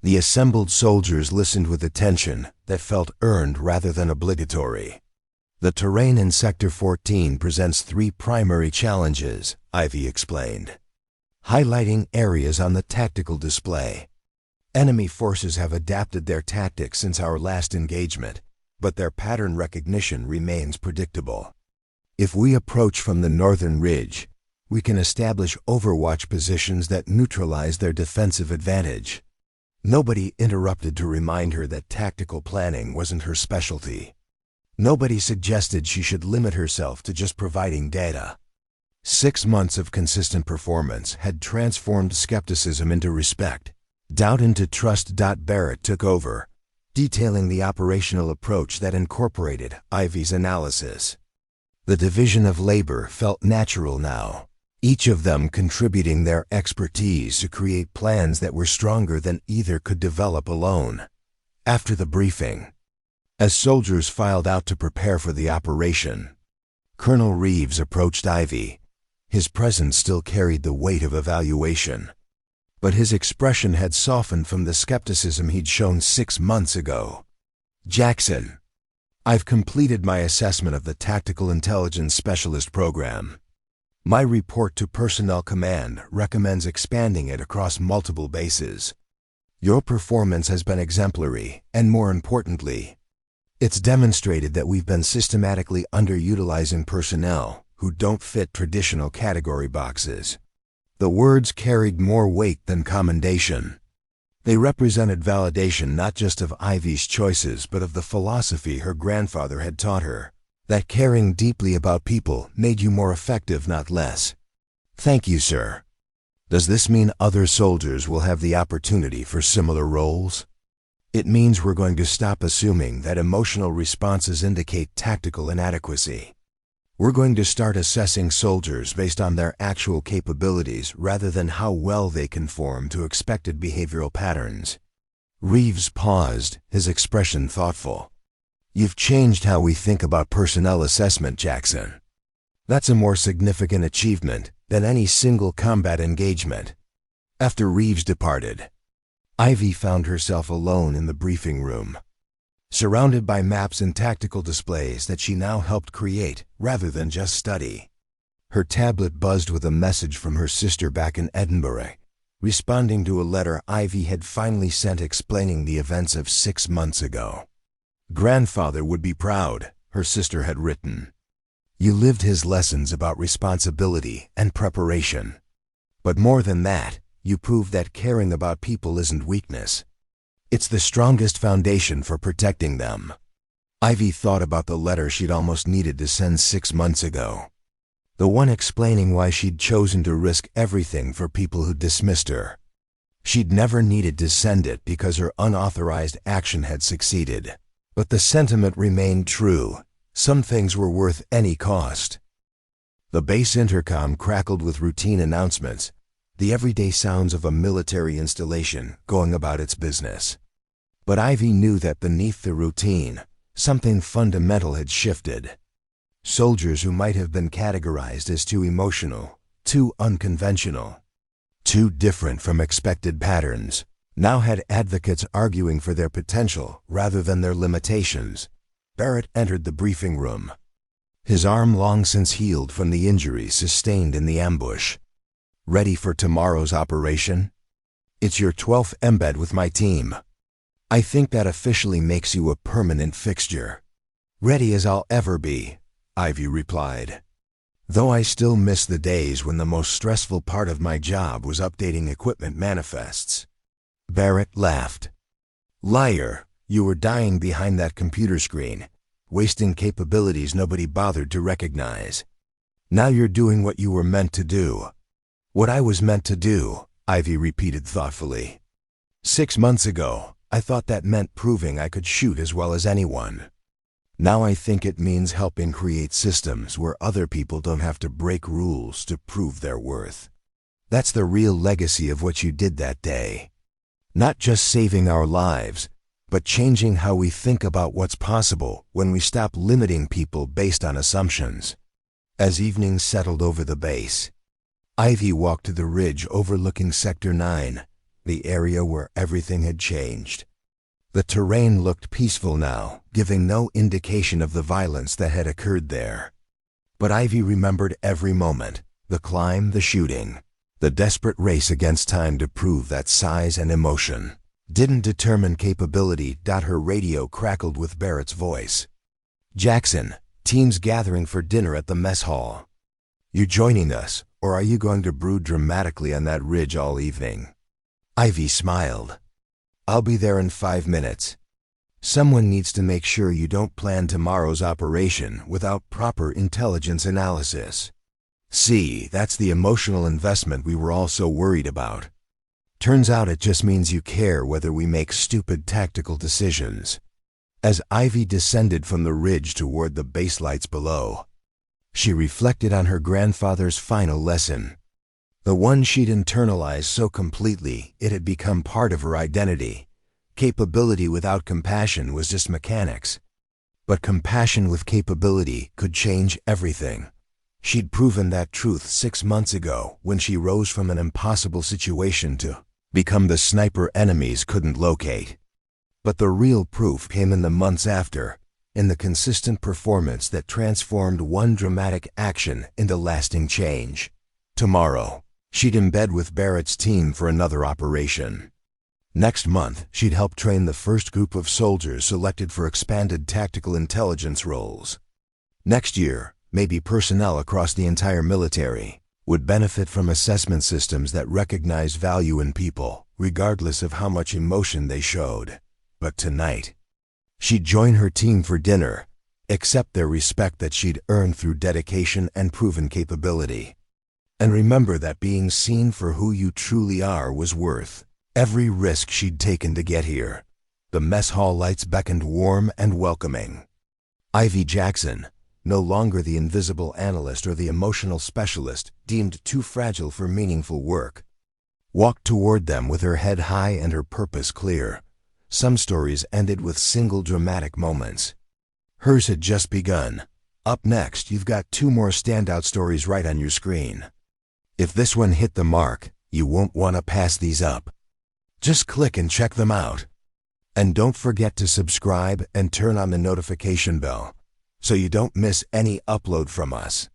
The assembled soldiers listened with attention that felt earned rather than obligatory. The terrain in Sector 14 presents 3 primary challenges, Ivy explained, highlighting areas on the tactical display. Enemy forces have adapted their tactics since our last engagement, but their pattern recognition remains predictable. If we approach from the northern ridge, We can establish overwatch positions that neutralize their defensive advantage. Nobody interrupted to remind her that tactical planning wasn't her specialty. Nobody suggested she should limit herself to just providing data. 6 months of consistent performance had transformed skepticism into respect, doubt into trust. Barrett took over, detailing the operational approach that incorporated Ivy's analysis. The division of labor felt natural now, each of them contributing their expertise to create plans that were stronger than either could develop alone. After the briefing, as soldiers filed out to prepare for the operation, Colonel Reeves approached Ivy. His presence still carried the weight of evaluation, but his expression had softened from the skepticism he'd shown 6 months ago. "Jackson, I've completed my assessment of the Tactical Intelligence Specialist program. My report to Personnel Command recommends expanding it across multiple bases. Your performance has been exemplary, and more importantly, it's demonstrated that we've been systematically underutilizing personnel who don't fit traditional category boxes." The words carried more weight than commendation. They represented validation not just of Ivy's choices but of the philosophy her grandfather had taught her, that caring deeply about people made you more effective, not less. "Thank you, sir. Does this mean other soldiers will have the opportunity for similar roles?" "It means we're going to stop assuming that emotional responses indicate tactical inadequacy. We're going to start assessing soldiers based on their actual capabilities rather than how well they conform to expected behavioral patterns." Reeves paused, his expression thoughtful. "You've changed how we think about personnel assessment, Jackson. That's a more significant achievement than any single combat engagement." After Reeves departed, Ivy found herself alone in the briefing room, surrounded by maps and tactical displays that she now helped create rather than just study. Her tablet buzzed with a message from her sister back in Edinburgh, responding to a letter Ivy had finally sent explaining the events of 6 months ago. "Grandfather would be proud," her sister had written. "You lived his lessons about responsibility and preparation. But more than that, you proved that caring about people isn't weakness. It's the strongest foundation for protecting them." Ivy thought about the letter she'd almost needed to send 6 months ago. The one explaining why she'd chosen to risk everything for people who dismissed her. She'd never needed to send it because her unauthorized action had succeeded. But the sentiment remained true. Some things were worth any cost. The base intercom crackled with routine announcements, the everyday sounds of a military installation going about its business. But Ivy knew that beneath the routine, something fundamental had shifted. Soldiers who might have been categorized as too emotional, too unconventional, too different from expected patterns, now had advocates arguing for their potential rather than their limitations. Barrett entered the briefing room, his arm long since healed from the injury sustained in the ambush. "Ready for tomorrow's operation? It's your 12th embed with my team. I think that officially makes you a permanent fixture." "Ready as I'll ever be," Ivy replied. "Though I still miss the days when the most stressful part of my job was updating equipment manifests." Barrett laughed. "Liar, you were dying behind that computer screen, wasting capabilities nobody bothered to recognize. Now you're doing what you were meant to do." "What I was meant to do," Ivy repeated thoughtfully. "6 months ago, I thought that meant proving I could shoot as well as anyone. Now I think it means helping create systems where other people don't have to break rules to prove their worth. That's the real legacy of what you did that day. Not just saving our lives, but changing how we think about what's possible when we stop limiting people based on assumptions." As evening settled over the base, Ivy walked to the ridge overlooking Sector 9, the area where everything had changed. The terrain looked peaceful now, giving no indication of the violence that had occurred there. But Ivy remembered every moment, the climb, the shooting, the desperate race against time to prove that size and emotion didn't determine capability. Her radio crackled with Barrett's voice. "Jackson, team's gathering for dinner at the mess hall. You joining us, or are you going to brood dramatically on that ridge all evening? Ivy smiled. I'll be there in 5 minutes. Someone needs to make sure you don't plan tomorrow's operation without proper intelligence analysis. See, that's the emotional investment we were all so worried about. Turns out it just means you care whether we make stupid tactical decisions. As Ivy descended from the ridge toward the base lights below, she reflected on her grandfather's final lesson. The one she'd internalized so completely it had become part of her identity. Capability without compassion was just mechanics. But compassion with capability could change everything. She'd proven that truth 6 months ago when she rose from an impossible situation to become the sniper enemies couldn't locate. But the real proof came in the months after, in the consistent performance that transformed one dramatic action into lasting change. Tomorrow, she'd embed with Barrett's team for another operation. Next month, she'd help train the first group of soldiers selected for expanded tactical intelligence roles. Next year, maybe personnel across the entire military would benefit from assessment systems that recognize value in people, regardless of how much emotion they showed. But tonight, she'd join her team for dinner, accept their respect that she'd earned through dedication and proven capability. And remember that being seen for who you truly are was worth every risk she'd taken to get here. The mess hall lights beckoned warm and welcoming. Ivy Jackson, no longer the invisible analyst or the emotional specialist deemed too fragile for meaningful work, walked toward them with her head high and her purpose clear. Some stories ended with single dramatic moments. Hers had just begun. Up next, you've got 2 more standout stories right on your screen. If this one hit the mark, you won't want to pass these up. Just click and check them out. And don't forget to subscribe and turn on the notification bell so you don't miss any upload from us.